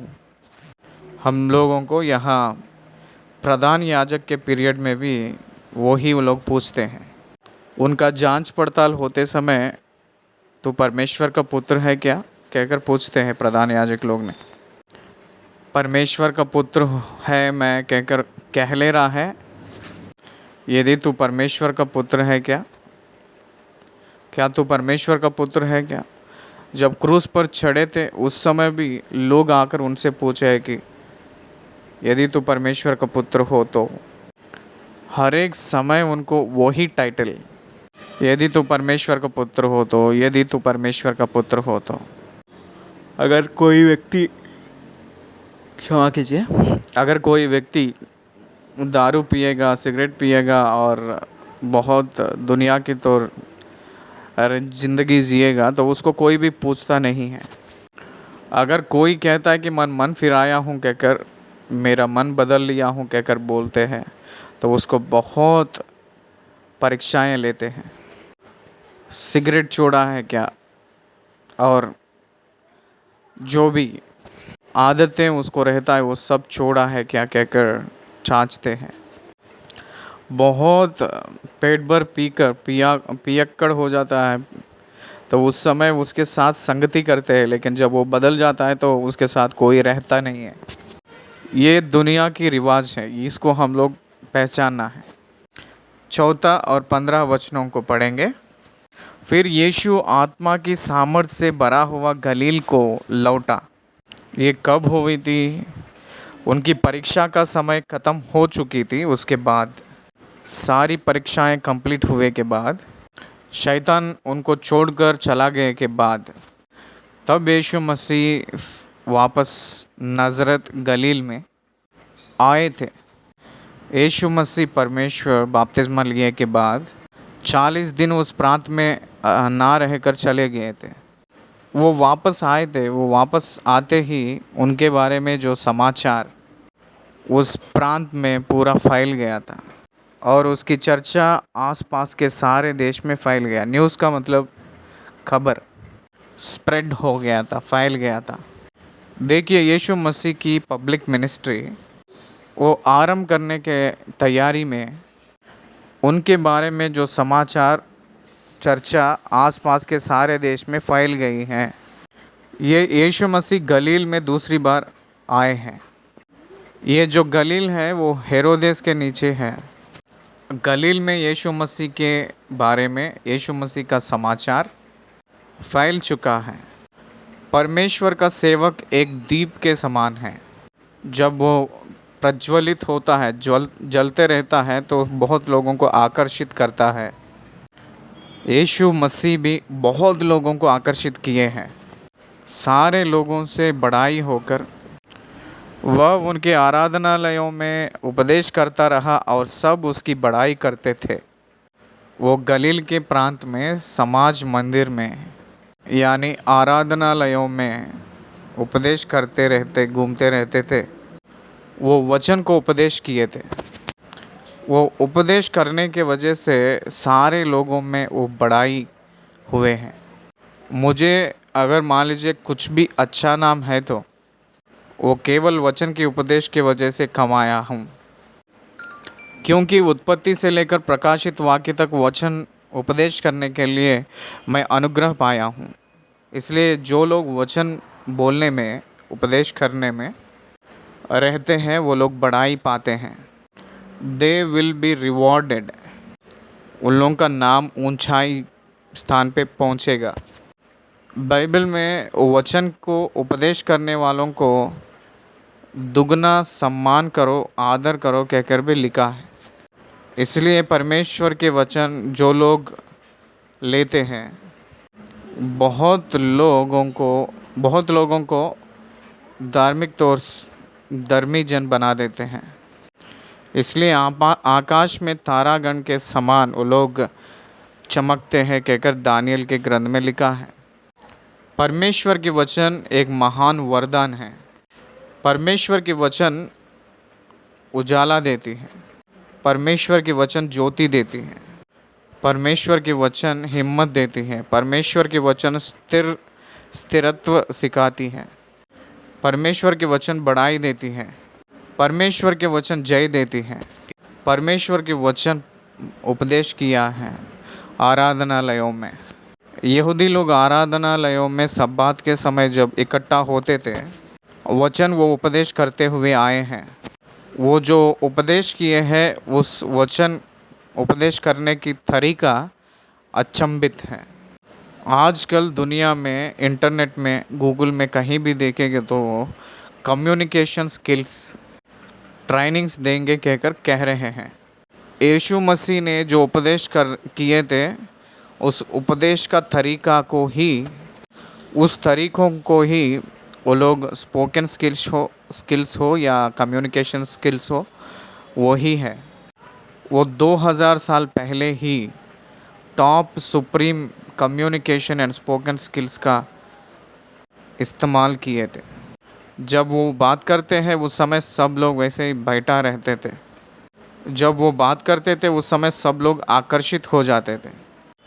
हम लोगों को यहाँ प्रधान याजक के पीरियड में भी वही वो लोग पूछते हैं। उनका जांच पड़ताल होते समय तू परमेश्वर का पुत्र है क्या कहकर पूछते हैं प्रधान याजक लोग ने। परमेश्वर का पुत्र है मैं कहकर कह ले रहा है, यदि तू परमेश्वर का पुत्र है क्या तू परमेश्वर का पुत्र है क्या? जब क्रूस पर चढ़े थे उस समय भी लोग आकर उनसे पूछे है कि यदि तू परमेश्वर का पुत्र हो तो हर एक समय उनको वही टाइटल, यदि तू परमेश्वर का पुत्र हो तो, यदि तू परमेश्वर का पुत्र हो तो। अगर कोई व्यक्ति, क्षमा कीजिए, अगर कोई व्यक्ति दारू पिएगा, सिगरेट पिएगा और बहुत दुनिया की तो ज़िंदगी जिएगा तो उसको कोई भी पूछता नहीं है। अगर कोई कहता है कि मन फिराया हूँ कहकर, मेरा मन बदल लिया हूँ कहकर बोलते हैं, तो उसको बहुत परीक्षाएं लेते हैं। सिगरेट छोड़ा है क्या, और जो भी आदतें उसको रहता है वो सब छोड़ा है क्या कहकर जांचते हैं। बहुत पेट भर पीकर पियक्कड़ हो जाता है तो उस समय उसके साथ संगति करते हैं, लेकिन जब वो बदल जाता है तो उसके साथ कोई रहता नहीं है। ये दुनिया की रिवाज है, इसको हम लोग पहचानना है। 4 और 15 वचनों को पढ़ेंगे। फिर यीशु आत्मा की सामर्थ से भरा हुआ गलील को लौटा। ये कब हुई थी? उनकी परीक्षा का समय ख़त्म हो चुकी थी। उसके बाद सारी परीक्षाएं कंप्लीट हुए के बाद, शैतान उनको छोड़कर चला गए के बाद, तब यीशु मसीह वापस नज़रत गलील में आए थे। यीशु मसीह परमेश्वर बपतिस्मा लिए के बाद 40 दिन उस प्रांत में ना रहकर चले गए थे। वो वापस आए थे। वो वापस आते ही उनके बारे में जो समाचार उस प्रांत में पूरा फैल गया था और उसकी चर्चा आसपास के सारे देश में फैल गया। न्यूज़ का मतलब खबर, स्प्रेड हो गया था, फैल गया था। देखिए, यीशु मसीह की पब्लिक मिनिस्ट्री वो आरंभ करने के तैयारी में उनके बारे में जो समाचार, चर्चा आसपास के सारे देश में फैल गई हैं। ये यीशु मसीह गलील में दूसरी बार आए हैं। ये जो गलील है वो हेरोदेस के नीचे है। गलील में यीशु मसीह के बारे में, यीशु मसीह का समाचार फैल चुका है। परमेश्वर का सेवक एक दीप के समान है। जब वो प्रज्वलित होता है, जलते रहता है तो बहुत लोगों को आकर्षित करता है। यीशु मसीह भी बहुत लोगों को आकर्षित किए हैं। सारे लोगों से बड़ाई होकर वह उनके आराधनालयों में उपदेश करता रहा और सब उसकी बड़ाई करते थे। वो गलील के प्रांत में समाज मंदिर में, यानी आराधनालयों में उपदेश करते रहते, घूमते रहते थे। वो वचन को उपदेश किए थे। वो उपदेश करने के वजह से सारे लोगों में वो बड़ाई हुए हैं। मुझे अगर मान लीजिए कुछ भी अच्छा नाम है तो वो केवल वचन की उपदेश की वजह से कमाया हूँ, क्योंकि उत्पत्ति से लेकर प्रकाशित वाक्य तक वचन उपदेश करने के लिए मैं अनुग्रह पाया हूँ। इसलिए जो लोग वचन बोलने में, उपदेश करने में रहते हैं वो लोग बढ़ाई पाते हैं। They will be rewarded. उन लोगों का नाम ऊंचाई स्थान पे पहुंचेगा। बाइबल में वचन को उपदेश करने वालों को दुगना सम्मान करो, आदर करो कहकर भी लिखा है। इसलिए परमेश्वर के वचन जो लोग लेते हैं, बहुत लोगों को धार्मिक तौर धर्मी जन बना देते हैं। इसलिए आकाश में तारागण के समान वो लोग चमकते हैं कहकर दानियल के ग्रंथ में लिखा है। परमेश्वर की वचन एक महान वरदान है। परमेश्वर की वचन उजाला देती है। परमेश्वर की वचन ज्योति देती है। परमेश्वर की वचन हिम्मत देती है। परमेश्वर की वचन स्थिरत्व सिखाती है। परमेश्वर के वचन बढ़ाई देती है। परमेश्वर के वचन जय देती है। परमेश्वर के वचन उपदेश किया है आराधनालयों में। यहूदी लोग आराधनालयों में सब्बात के समय जब इकट्ठा होते थे, वचन वो उपदेश करते हुए आए हैं। वो जो उपदेश किए हैं, उस वचन उपदेश करने की तरीका अचंभित है। आजकल दुनिया में, इंटरनेट में, गूगल में कहीं भी देखेंगे तो कम्युनिकेशन स्किल्स ट्रेनिंग्स देंगे कहकर कह रहे हैं। यीशु मसीह ने जो उपदेश किए थे, उस उपदेश का उस तरीकों को ही वो लोग स्पोकन स्किल्स हो या कम्युनिकेशन स्किल्स हो, वो ही है। वो 2000 साल पहले ही top supreme communication and spoken skills का इस्तेमाल किए थे। जब वो बात करते हैं उस समय सब लोग वैसे ही बैठा रहते थे। जब वो बात करते थे उस समय सब लोग आकर्षित हो जाते थे।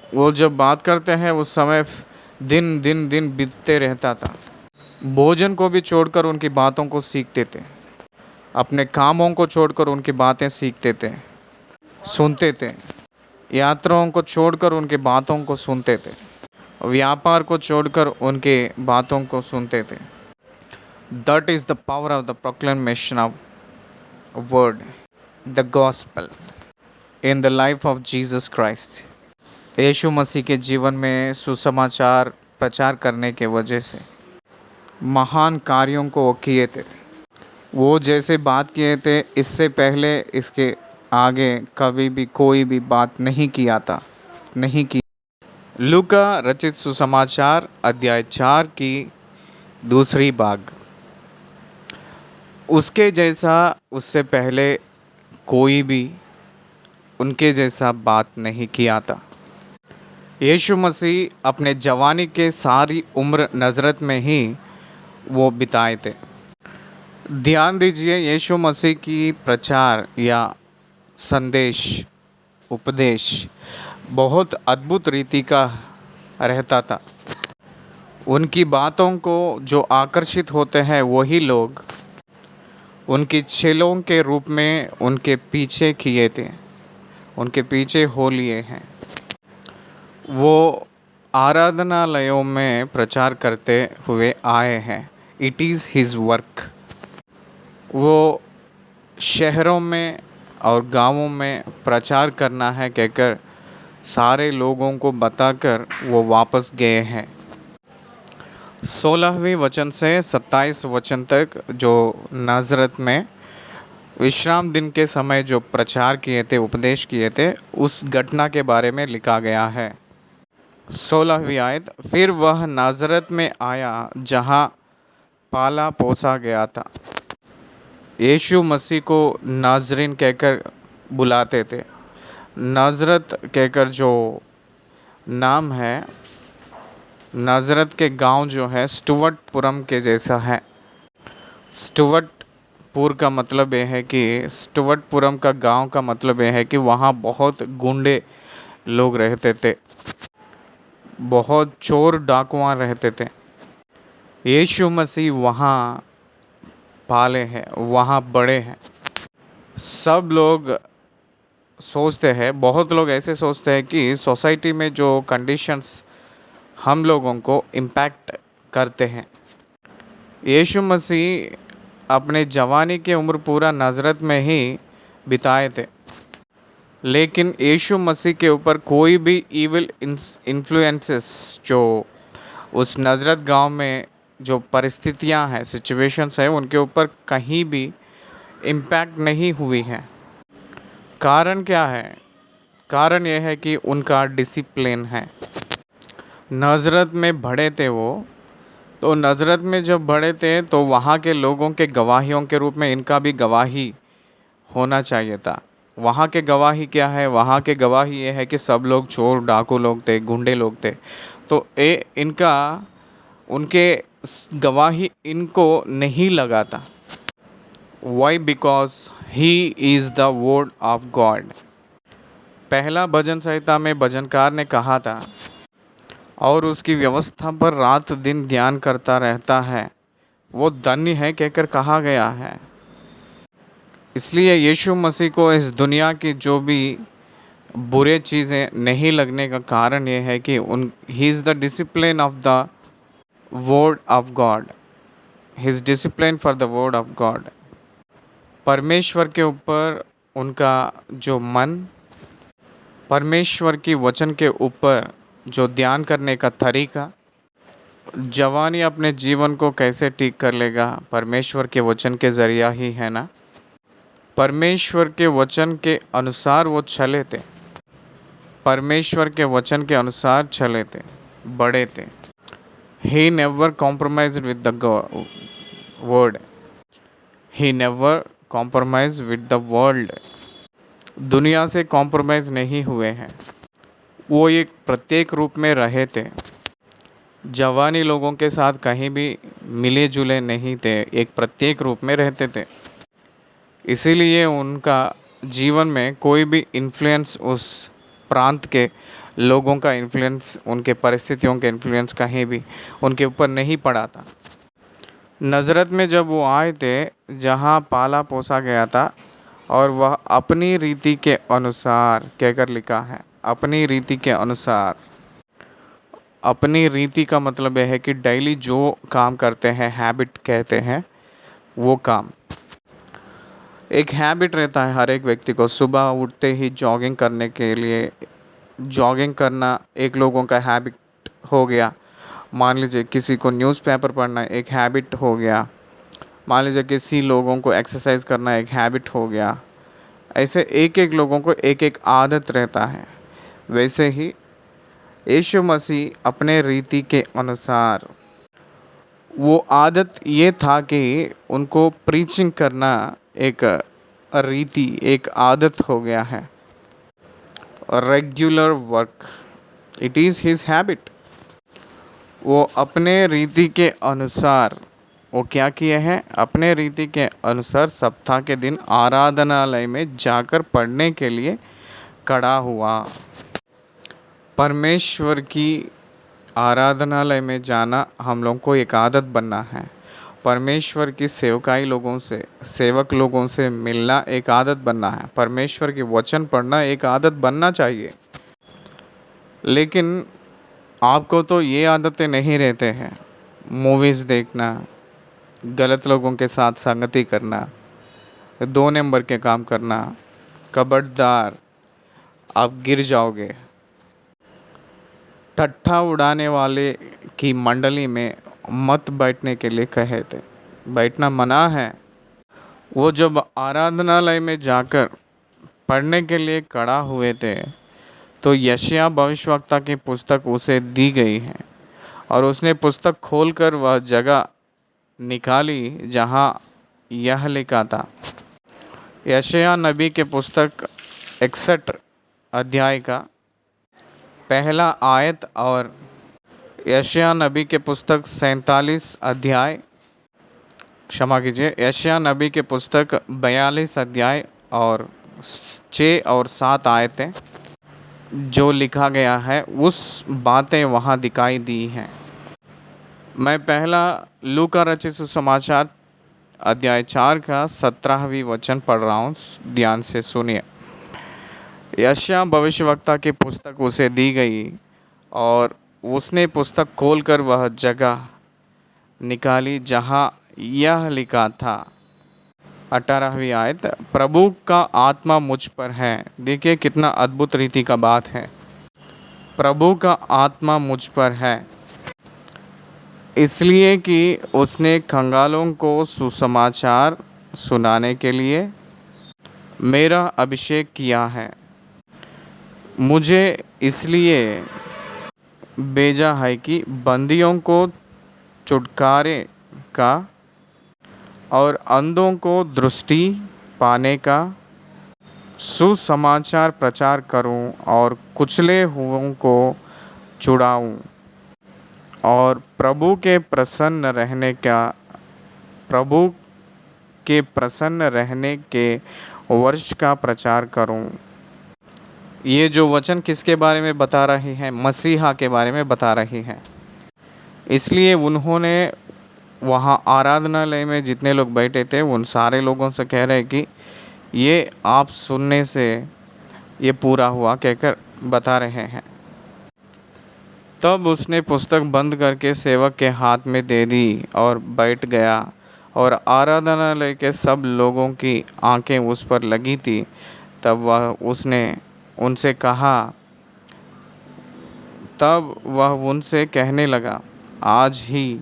वो जब बात करते हैं उस समय दिन बीतते रहता था। भोजन को भी छोड़कर उनकी बातों को सीखते थे। अपने कामों को छोड़कर उनकी बातें सीखते थे, सुनते थे। यात्राओं को छोड़कर उनकी बातों को सुनते थे। व्यापार को छोड़कर उनके बातों को सुनते थे। That is the power of the proclamation of word, the gospel in the life of Jesus Christ. यीशु मसीह के जीवन में सुसमाचार प्रचार करने के वजह से महान कार्यों को वो किए थे। वो जैसे बात किए थे, इससे पहले इसके आगे कभी भी कोई भी बात नहीं की। लूका रचित सुसमाचार अध्याय 4 की दूसरी भाग। उसके जैसा उससे पहले कोई भी उनके जैसा बात नहीं किया था। यीशु मसीह अपने जवानी के सारी उम्र नज़रत में ही वो बिताए थे। ध्यान दीजिए, यीशु मसीह की प्रचार या संदेश, उपदेश बहुत अद्भुत रीति का रहता था। उनकी बातों को जो आकर्षित होते हैं वही लोग उनकी चेलों के रूप में उनके पीछे किए थे, उनके पीछे हो लिए हैं। वो आराधनालयों में प्रचार करते हुए आए हैं। It is his work. वो शहरों में और गांवों में प्रचार करना है कहकर सारे लोगों को बताकर वो वापस गए हैं। 16वें वचन से 27 वचन तक जो नाज़रत में विश्राम दिन के समय जो प्रचार किए थे, उपदेश किए थे, उस घटना के बारे में लिखा गया है। 16वीं आयत, फिर वह नाज़रत में आया जहाँ पाला पोसा गया था। यीशु मसीह को नाज़रीन कहकर बुलाते थे। नाज़रत कहकर जो नाम है, नाज़रत के गांव जो है स्टुवर्टपुरम के जैसा है। स्टुवर्टपुर का मतलब ये है कि स्टुवर्टपुरम का गांव का मतलब ये है कि वहाँ बहुत गुंडे लोग रहते थे। बहुत चोर डाकुआं रहते थे। यीशु मसीह वहाँ पाले हैं, वहाँ बड़े हैं। सब लोग सोचते हैं, बहुत लोग ऐसे सोचते हैं कि सोसाइटी में जो कंडीशंस हम लोगों को इम्पैक्ट करते हैं। यीशु मसीह अपने जवानी की उम्र पूरा नज़रत में ही बिताए थे, लेकिन यीशु मसीह के ऊपर कोई भी इविल इन्फ्लुएंसेस जो उस नज़रत गांव में जो परिस्थितियां हैं, सिचुएशंस हैं, उनके ऊपर कहीं भी इम्पैक्ट नहीं हुई है। कारण क्या है? कारण यह है कि उनका डिसिप्लिन है। नज़रत में बड़े थे वो, तो नज़रत में जब बड़े थे तो वहाँ के लोगों के गवाहियों के रूप में इनका भी गवाही होना चाहिए था। वहाँ के गवाही क्या है? वहाँ के गवाही ये है कि सब लोग चोर डाकू लोग थे, गुंडे लोग थे। तो इनका उनके गवाही इनको नहीं लगा था। Why? Because he is the word of God. पहला भजन संहिता में भजनकार ने कहा था, और उसकी व्यवस्था पर रात दिन ध्यान करता रहता है, वो धन्य है कहकर कहा गया है। इसलिए यीशु मसीह को इस दुनिया की जो भी बुरे चीज़ें नहीं लगने का कारण ये है कि ही is the discipline of the word of God. He is discipline for the word of God. परमेश्वर के ऊपर उनका जो मन, परमेश्वर की वचन के ऊपर जो ध्यान करने का तरीका, जवानी अपने जीवन को कैसे ठीक कर लेगा, परमेश्वर के वचन के ज़रिया ही है ना। परमेश्वर के वचन के अनुसार वो चले थे, परमेश्वर के वचन के अनुसार चले थे, बड़े थे। He never compromise with the word, he never compromise with the world. दुनिया से कॉम्प्रोमाइज़ नहीं हुए हैं। वो एक प्रत्येक रूप में रहे थे। जवानी लोगों के साथ कहीं भी मिले जुले नहीं थे, एक प्रत्येक रूप में रहते थे। इसीलिए उनका जीवन में कोई भी इन्फ्लुएंस, उस प्रांत के लोगों का इन्फ्लुएंस, उनके परिस्थितियों के इन्फ्लुएंस कहीं भी उनके ऊपर नहीं पड़ा था। नज़रत में जब वो आए थे, जहाँ पाला पोसा गया था, और वह अपनी रीति के अनुसार कहकर लिखा है, अपनी रीति के अनुसार। अपनी रीति का मतलब यह है कि डेली जो काम करते हैं, हैबिट कहते हैं, वो काम। एक हैबिट रहता है हर एक व्यक्ति को, सुबह उठते ही जॉगिंग करने के लिए। जॉगिंग करना एक लोगों का हैबिट हो गया। मान लीजिए किसी को न्यूज़पेपर पढ़ना एक हैबिट हो गया। मान लीजिए किसी लोगों को एक्सरसाइज करना एक हैबिट हो गया। ऐसे एक एक लोगों को एक एक आदत रहता है। वैसे ही यीशु मसीह अपने रीति के अनुसार, वो आदत ये था कि उनको प्रीचिंग करना एक रीति, एक आदत हो गया है। Regular work, it is his habit. वो अपने रीति के अनुसार वो क्या किए हैं? अपने रीति के अनुसार सप्ताह के दिन आराधनालय में जाकर पढ़ने के लिए खड़ा हुआ। परमेश्वर की आराधनालय में जाना हम लोग को एक आदत बनना है। परमेश्वर की सेवकाई लोगों से, सेवक लोगों से मिलना एक आदत बनना है। परमेश्वर की वचन पढ़ना एक आदत बनना चाहिए। लेकिन आपको तो ये आदतें नहीं रहते हैं। मूवीज़ देखना, गलत लोगों के साथ संगति करना, 2 नंबर के काम करना, खबरदार आप गिर जाओगे। ठट्ठा उड़ाने वाले की मंडली में मत बैठने के लिए कहे थे, बैठना मना है। वो जब आराधनालय में जाकर पढ़ने के लिए खड़ा हुए थे, तो यशायाह भविष्यवक्ता की पुस्तक उसे दी गई है, और उसने पुस्तक खोलकर वह जगह निकाली जहाँ यह लिखा था। यशायाह नबी के पुस्तक 61 अध्याय का पहला आयत, और यशायाह नबी के पुस्तक 47 अध्याय, क्षमा कीजिए, यशायाह नबी के पुस्तक 42 अध्याय और 6 और 7 आयतें। जो लिखा गया है उस बातें वहाँ दिखाई दी हैं। मैं पहला लूका रचित सुसमाचार अध्याय 4 का 17वीं वचन पढ़ रहा हूँ, ध्यान से सुनिए। यशायाह भविष्यवक्ता की पुस्तक उसे दी गई और उसने पुस्तक खोलकर वह जगह निकाली जहाँ यह लिखा था। 18वीं आयत, प्रभु का आत्मा मुझ पर है। देखिए कितना अद्भुत रीति का बात है। प्रभु का आत्मा मुझ पर है इसलिए कि उसने कंगालों को सुसमाचार सुनाने के लिए मेरा अभिषेक किया है। मुझे इसलिए भेजा है कि बंदियों को छुटकारे का और अंधों को दृष्टि पाने का सुसमाचार प्रचार करूं और कुचले हुओं को छुड़ाऊं और प्रभु के प्रसन्न रहने के वर्ष का प्रचार करूं। ये जो वचन किसके बारे में बता रहे हैं? मसीहा के बारे में बता रही हैं। इसलिए उन्होंने वहाँ आराधनालय में जितने लोग बैठे थे उन सारे लोगों से कह रहे कि ये आप सुनने से ये पूरा हुआ कहकर बता रहे हैं। तब उसने पुस्तक बंद करके सेवक के हाथ में दे दी और बैठ गया और आराधनालय के सब लोगों की आंखें उस पर लगी थी। तब वह उनसे कहने लगा, आज ही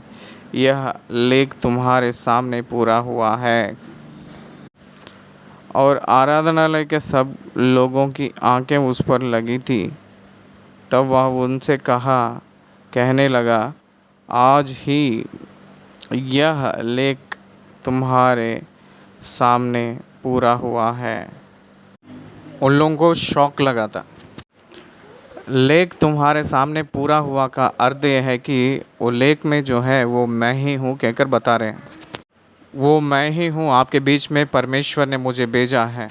यह लेख तुम्हारे सामने पूरा हुआ है। और आराधनालय के सब लोगों की आंखें उस पर लगी थी। तब वह उनसे कहने लगा, आज ही यह लेख तुम्हारे सामने पूरा हुआ है। उन लोगों को शौक लगा था। लेख तुम्हारे सामने पूरा हुआ का अर्थ यह है कि वो लेख में जो है वो मैं ही हूँ कहकर बता रहे हैं। वो मैं ही हूँ, आपके बीच में परमेश्वर ने मुझे भेजा है।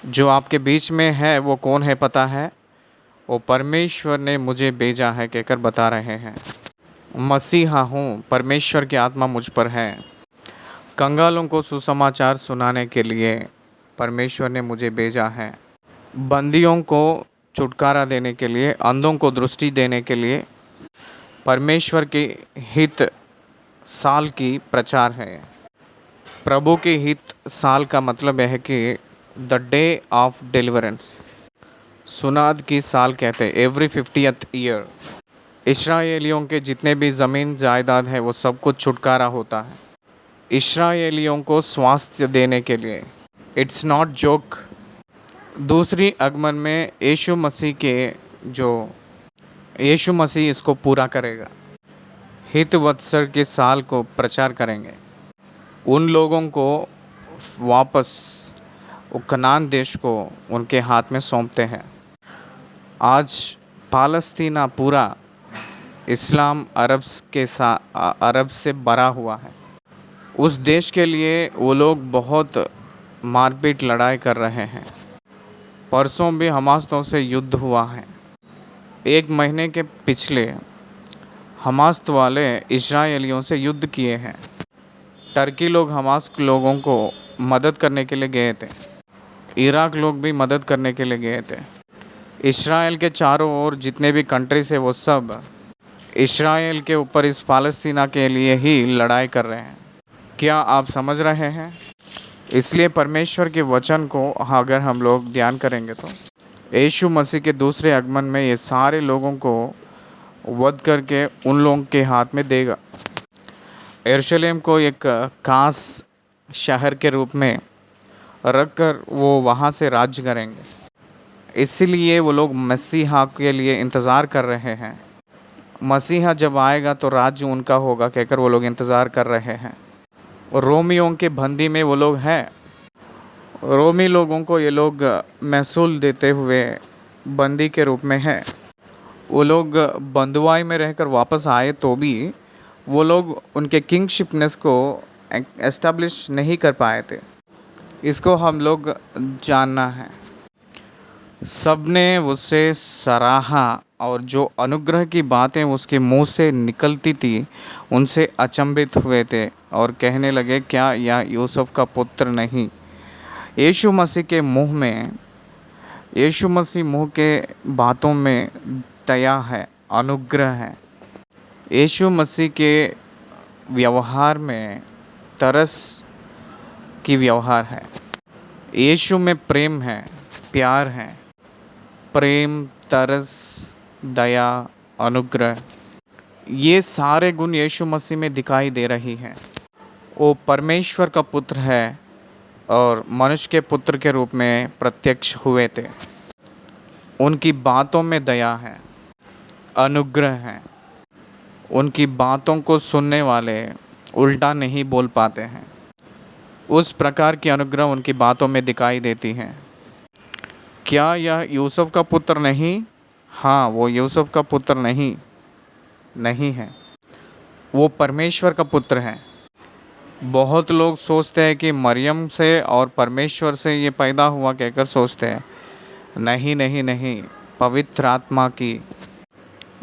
जो आपके बीच में है वो कौन है पता है? वो परमेश्वर ने मुझे भेजा है कहकर बता रहे हैं। मसीहा हूँ, परमेश्वर की आत्मा मुझ पर है। कंगालों को सुसमाचार सुनाने के लिए परमेश्वर ने मुझे भेजा है। बंदियों को छुटकारा देने के लिए, अंधों को दृष्टि देने के लिए परमेश्वर के हित साल की प्रचार है। प्रभु के हित साल का मतलब है कि द डे ऑफ डिलीवरेंस, सुनाद की साल कहते हैं, एवरी 50th ईयर। इस्राएलियों के जितने भी ज़मीन जायदाद है वो सब कुछ छुटकारा होता है इस्राएलियों को स्वास्थ्य देने के लिए। It's not joke. दूसरी आगमन में यीशु मसीह इसको पूरा करेगा। हित वत्सर के साल को प्रचार करेंगे। उन लोगों को वापस कनान देश को उनके हाथ में सौंपते हैं। आज पालस्तीना पूरा इस्लाम अरब से भरा हुआ है। उस देश के लिए वो लोग बहुत मारपीट लड़ाई कर रहे हैं। परसों भी हमासों से युद्ध हुआ है। एक महीने के पिछले हमास वाले इस्राएलियों से युद्ध किए हैं। टर्की लोग हमास लोगों को मदद करने के लिए गए थे। इराक लोग भी मदद करने के लिए गए थे। इस्राएल के चारों ओर जितने भी कंट्रीज है वो सब इस्राएल के ऊपर इस पालस्तीना के लिए ही लड़ाई कर रहे हैं। क्या आप समझ रहे हैं? इसलिए परमेश्वर के वचन को अगर हम लोग ध्यान करेंगे तो यीशु मसीह के दूसरे आगमन में ये सारे लोगों को वध करके उन लोगों के हाथ में देगा। यरूशलेम को एक खास शहर के रूप में रखकर वो वहाँ से राज्य करेंगे। इसलिए वो लोग मसीहा के लिए इंतज़ार कर रहे हैं। मसीहा जब आएगा तो राज्य उनका होगा कहकर वो लोग इंतज़ार कर रहे हैं। रोमियों के बंदी में वो लोग हैं। रोमी लोगों को ये लोग महसूल देते हुए बंदी के रूप में हैं। वो लोग बंधुआई में रहकर वापस आए तो भी वो लोग उनके किंगशिपनेस को एस्टेब्लिश नहीं कर पाए थे। इसको हम लोग जानना है। सबने उससे सराहा और जो अनुग्रह की बातें उसके मुंह से निकलती थी उनसे अचंभित हुए थे और कहने लगे, क्या यह यूसुफ का पुत्र नहीं? यीशु मसीह के मुंह में, यीशु मसीह मुंह के बातों में दया है, अनुग्रह है। यीशु मसीह के व्यवहार में तरस की व्यवहार है। यीशु में प्रेम है, प्यार है। प्रेम, तरस, दया, अनुग्रह, ये सारे गुण यीशु मसीह में दिखाई दे रही हैं। वो परमेश्वर का पुत्र है और मनुष्य के पुत्र के रूप में प्रत्यक्ष हुए थे। उनकी बातों में दया है, अनुग्रह है। उनकी बातों को सुनने वाले उल्टा नहीं बोल पाते हैं। उस प्रकार की अनुग्रह उनकी बातों में दिखाई देती हैं। क्या यह यूसुफ का पुत्र नहीं? हाँ, वो यूसुफ का पुत्र नहीं है। वो परमेश्वर का पुत्र है। बहुत लोग सोचते हैं कि मरियम से और परमेश्वर से ये पैदा हुआ कहकर सोचते हैं। नहीं नहीं नहीं, पवित्र आत्मा की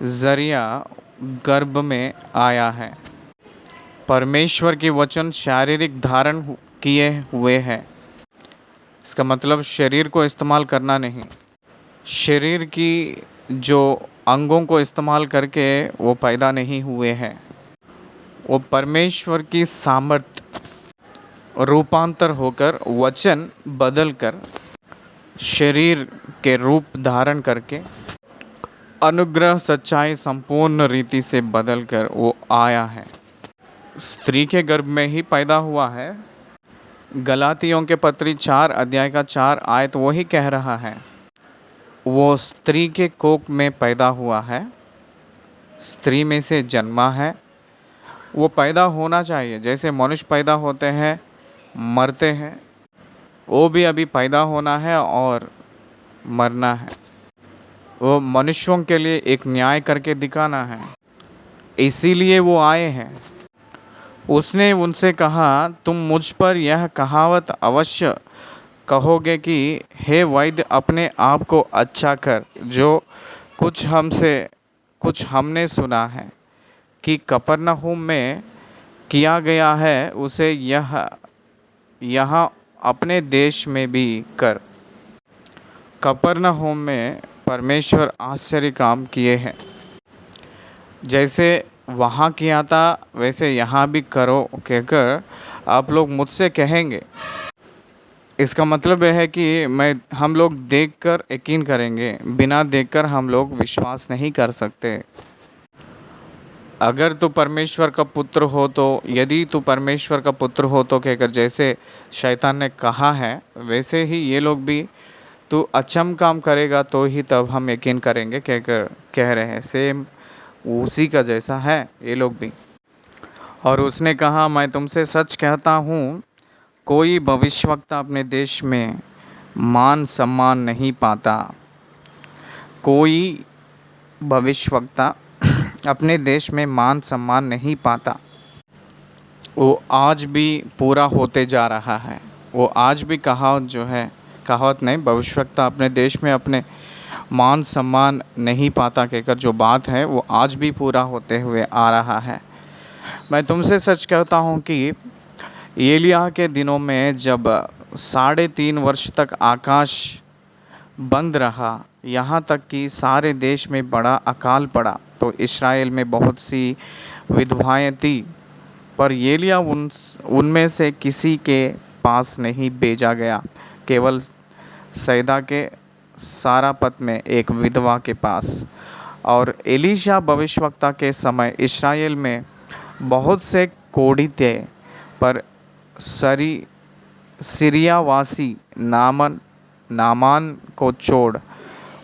ज़रिया गर्भ में आया है। परमेश्वर की वचन शारीरिक धारण किए हुए है। इसका मतलब शरीर को इस्तेमाल करना नहीं, शरीर की जो अंगों को इस्तेमाल करके वो पैदा नहीं हुए हैं। वो परमेश्वर की सामर्थ्य रूपांतर होकर, वचन बदल कर, शरीर के रूप धारण करके, अनुग्रह सच्चाई संपूर्ण रीति से बदल कर वो आया है। स्त्री के गर्भ में ही पैदा हुआ है। गलातियों के पत्री 4 अध्याय का 4 आयत वो ही कह रहा है। वो स्त्री के कोख में पैदा हुआ है, स्त्री में से जन्मा है। वो पैदा होना चाहिए। जैसे मनुष्य पैदा होते हैं, मरते हैं, वो भी अभी पैदा होना है और मरना है। वो मनुष्यों के लिए एक न्याय करके दिखाना है, इसीलिए वो आए हैं। उसने उनसे कहा, तुम मुझ पर यह कहावत अवश्य कहोगे कि हे वैद्य, अपने आप को अच्छा कर। जो कुछ हमने सुना है कि कफरनहूम में किया गया है, उसे यहाँ अपने देश में भी कर। कफरनहूम में परमेश्वर आश्चर्य काम किए हैं। जैसे वहाँ किया था वैसे यहाँ भी करो कहकर आप लोग मुझसे कहेंगे। इसका मतलब यह है कि हम लोग देखकर यकीन करेंगे, बिना देखकर हम लोग विश्वास नहीं कर सकते। अगर तू परमेश्वर का पुत्र हो तो, यदि तू परमेश्वर का पुत्र हो तो कहकर जैसे शैतान ने कहा है, वैसे ही ये लोग भी तू अचम काम करेगा तो ही तब हम यकीन करेंगे कहकर कह रहे हैं। सेम उसी का जैसा है ये लोग भी। और उसने कहा, मैं तुमसे सच कहता हूँ, कोई भविष्यवक्ता अपने देश में मान सम्मान नहीं पाता। कोई भविष्यवक्ता अपने देश में मान सम्मान नहीं पाता। वो आज भी पूरा होते जा रहा है। वो आज भी कहावत नहीं, भविष्यवक्ता अपने देश में अपने मान सम्मान नहीं पाता कहकर जो बात है वो आज भी पूरा होते हुए आ रहा है। मैं तुमसे सच कहता हूँ कि एलिय्याह के दिनों में जब 3.5 वर्ष तक आकाश बंद रहा, यहाँ तक कि सारे देश में बड़ा अकाल पड़ा, तो इस्राएल में बहुत सी विधवाएं थी, पर एलिय्याह उनमें से किसी के पास नहीं भेजा गया, केवल सैदा के सारापत में एक विधवा के पास। और एलीशा भविष्यवक्ता के समय इस्राएल में बहुत से कोढ़ी थे, पर सीरियावासी नामान को छोड़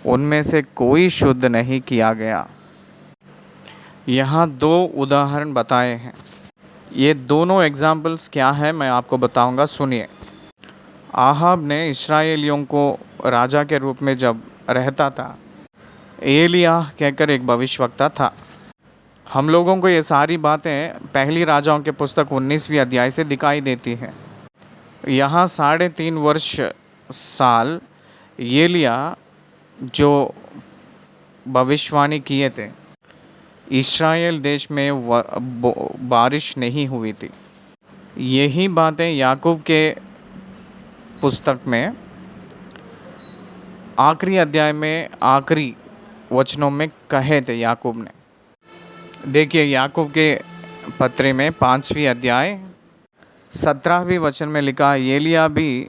उनमें से कोई शुद्ध नहीं किया गया। यहाँ 2 उदाहरण बताए हैं। ये दोनों एग्जाम्पल्स क्या है मैं आपको बताऊंगा, सुनिए। आहाब ने इस्राएलियों को राजा के रूप में जब रहता था, एलिय्याह कहकर एक भविष्यवक्ता था। हम लोगों को ये सारी बातें पहली राजाओं के पुस्तक 19वीं अध्याय से दिखाई देती हैं। यहाँ 3.5 वर्ष साल एलिय्याह जो भविष्यवाणी किए थे, इस्राएल देश में बारिश नहीं हुई थी। यही बातें याकूब के पुस्तक में आखिरी अध्याय में आखिरी वचनों में कहे थे याकूब ने। देखिए याकूब के पत्री में 5वीं अध्याय 17वीं वचन में लिखा है, एलिया भी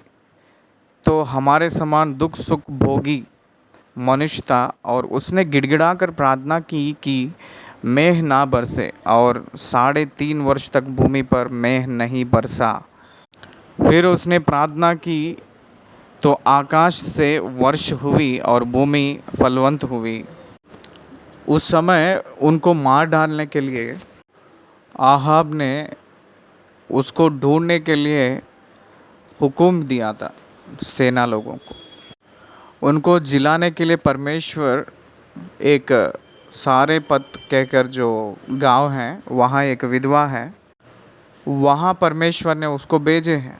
तो हमारे समान दुख सुख भोगी मनुष्य था, और उसने गिड़गिड़ाकर प्रार्थना की कि मेघ ना बरसे, और 3.5 वर्ष तक भूमि पर मेघ नहीं बरसा। फिर उसने प्रार्थना की तो आकाश से वर्ष हुई और भूमि फलवंत हुई। उस समय उनको मार डालने के लिए आहाब ने उसको ढूंढने के लिए हुक्म दिया था सेना लोगों को। उनको जिलाने के लिए परमेश्वर एक सारे पत कहकर जो गांव है वहाँ एक विधवा है, वहाँ परमेश्वर ने उसको भेजे हैं।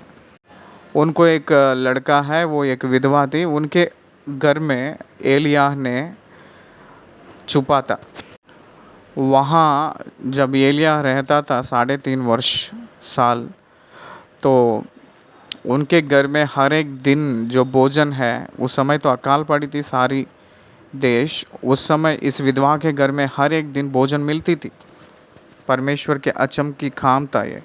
उनको एक लड़का है, वो एक विधवा थी, उनके घर में एलिय्याह ने छुपा था। वहाँ जब एलिय्याह रहता था 3.5 वर्ष साल, तो उनके घर में हर एक दिन जो भोजन है, उस समय तो अकाल पड़ी थी सारी देश, उस समय इस विधवा के घर में हर एक दिन भोजन मिलती थी। परमेश्वर के अचम की काम था ये।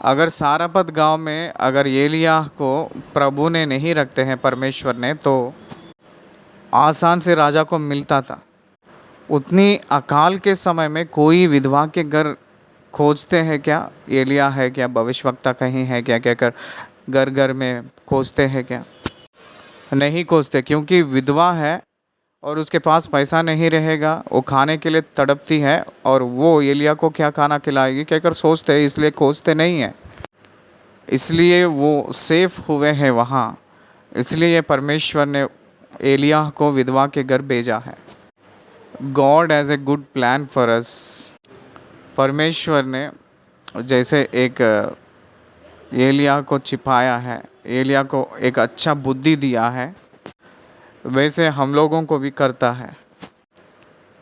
अगर सारापत गांव में अगर एलिय्याह को प्रभु ने नहीं रखते हैं परमेश्वर ने, तो आसान से राजा को मिलता था। उतनी अकाल के समय में कोई विधवा के घर खोजते हैं क्या, एलिय्याह है क्या, भविष्यवक्ता कहीं है क्या कहकर घर घर में खोजते हैं क्या? नहीं खोजते, क्योंकि विधवा है और उसके पास पैसा नहीं रहेगा, वो खाने के लिए तड़पती है, और वो एलिय्याह को क्या खाना खिलाएगी कहकर सोचते हैं, इसलिए खोजते नहीं हैं। इसलिए वो सेफ हुए हैं वहाँ। इसलिए परमेश्वर ने एलिय्याह को विधवा के घर भेजा है। God has a good plan for us. परमेश्वर ने जैसे एक एलिय्याह को छिपाया है, एलिय्याह को एक अच्छा बुद्धि दिया है, वैसे हम लोगों को भी करता है।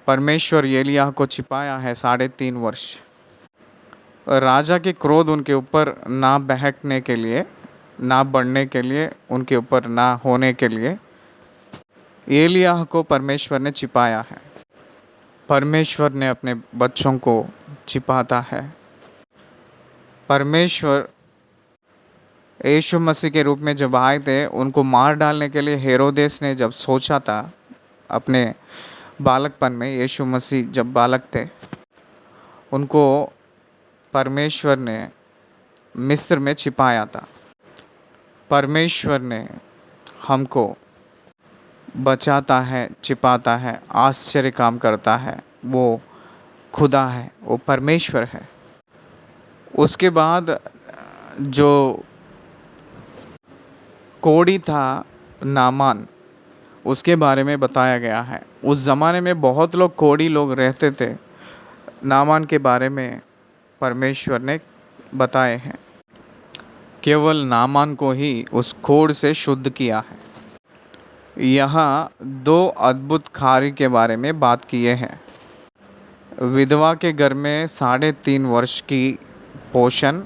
परमेश्वर एलिय्याह को छिपाया है 3.5 वर्ष। राजा के क्रोध उनके ऊपर ना बहकने के लिए, ना बढ़ने के लिए, उनके ऊपर ना होने के लिए एलिय्याह को परमेश्वर ने छिपाया है। परमेश्वर ने अपने बच्चों को छिपाता है। परमेश्वर यीशु मसीह के रूप में जब आए थे, उनको मार डालने के लिए हेरोदेस ने जब सोचा था अपने बालकपन में, यीशु मसीह जब बालक थे, उनको परमेश्वर ने मिस्र में छिपाया था। परमेश्वर ने हमको बचाता है, छिपाता है, आश्चर्य काम करता है। वो खुदा है, वो परमेश्वर है। उसके बाद जो कोढ़ी था नामान, उसके बारे में बताया गया है। उस ज़माने में बहुत लोग कोढ़ी लोग रहते थे। नामान के बारे में परमेश्वर ने बताए हैं। केवल नामान को ही उस कोढ़ से शुद्ध किया है। यहाँ 2 अद्भुत कार्य के बारे में बात किए हैं। विधवा के घर में 3.5 वर्ष की पोषण,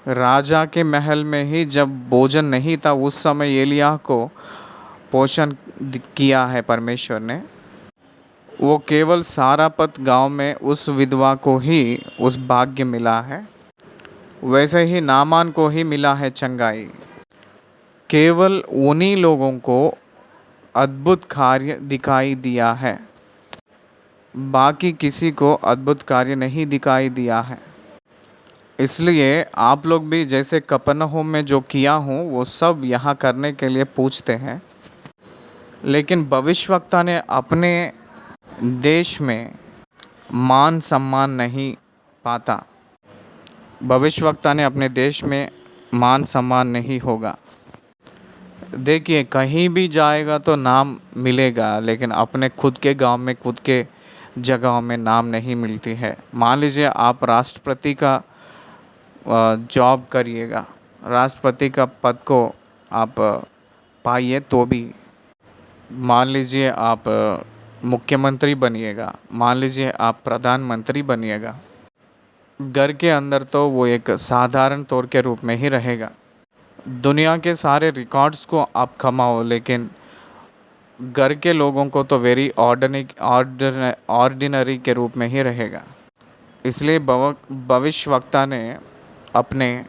राजा के महल में ही जब भोजन नहीं था, उस समय एलिय्याह को पोषण किया है परमेश्वर ने। वो केवल सारापत गांव में उस विधवा को ही उस भाग्य मिला है, वैसे ही नामान को ही मिला है चंगाई। केवल उन्हीं लोगों को अद्भुत कार्य दिखाई दिया है, बाकी किसी को अद्भुत कार्य नहीं दिखाई दिया है। इसलिए आप लोग भी जैसे कफरनहूम में जो किया हूँ वो सब यहाँ करने के लिए पूछते हैं, लेकिन भविष्यवक्ता ने अपने देश में मान सम्मान नहीं पाता। भविष्यवक्ता ने अपने देश में मान सम्मान नहीं होगा। देखिए कहीं भी जाएगा तो नाम मिलेगा, लेकिन अपने खुद के गांव में, खुद के जगहों में नाम नहीं मिलती है। मान लीजिए आप राष्ट्रपति का जॉब करिएगा, राष्ट्रपति का पद को आप पाइए, तो भी मान लीजिए आप मुख्यमंत्री बनिएगा, मान लीजिए आप प्रधानमंत्री बनिएगा, घर के अंदर तो वो एक साधारण तौर के रूप में ही रहेगा। दुनिया के सारे रिकॉर्ड्स को आप कमाओ, लेकिन घर के लोगों को तो वेरी ऑर्डिनरी के रूप में ही रहेगा। इसलिए भविष्यवक्ता ने अपने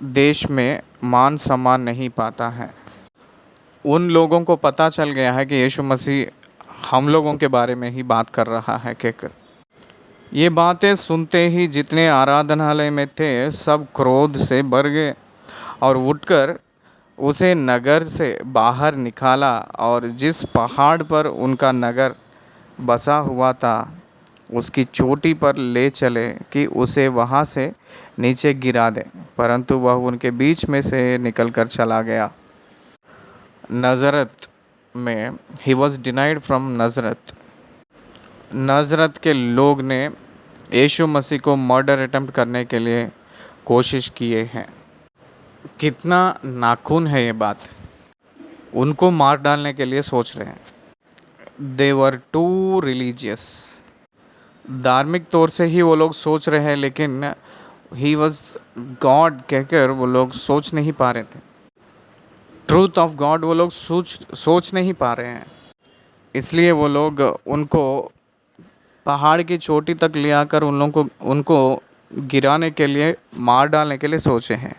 देश में मान सम्मान नहीं पाता है। उन लोगों को पता चल गया है कि यीशु मसीह हम लोगों के बारे में ही बात कर रहा है कहकर। ये बातें सुनते ही जितने आराधनालय में थे सब क्रोध से भर गए और उठकर उसे नगर से बाहर निकाला और जिस पहाड़ पर उनका नगर बसा हुआ था उसकी चोटी पर ले चले कि उसे वहाँ से नीचे गिरा दें, परंतु वह उनके बीच में से निकलकर चला गया। नज़रत में ही वॉज डिनाइड फ्रॉम नज़रत। नज़रत के लोग ने यीशु मसीह को मर्डर अटेम्प्ट करने के लिए कोशिश किए हैं। कितना नाखून है ये बात। उनको मार डालने के लिए सोच रहे हैं। दे वर टू रिलीजियस। धार्मिक तौर से ही वो लोग सोच रहे हैं, लेकिन ही वॉज गॉड कहकर वो लोग सोच नहीं पा रहे थे। ट्रूथ ऑफ गॉड वो लोग सोच नहीं पा रहे हैं। इसलिए वो लोग उनको पहाड़ की चोटी तक ले आकर उनको गिराने के लिए, मार डालने के लिए सोचे हैं,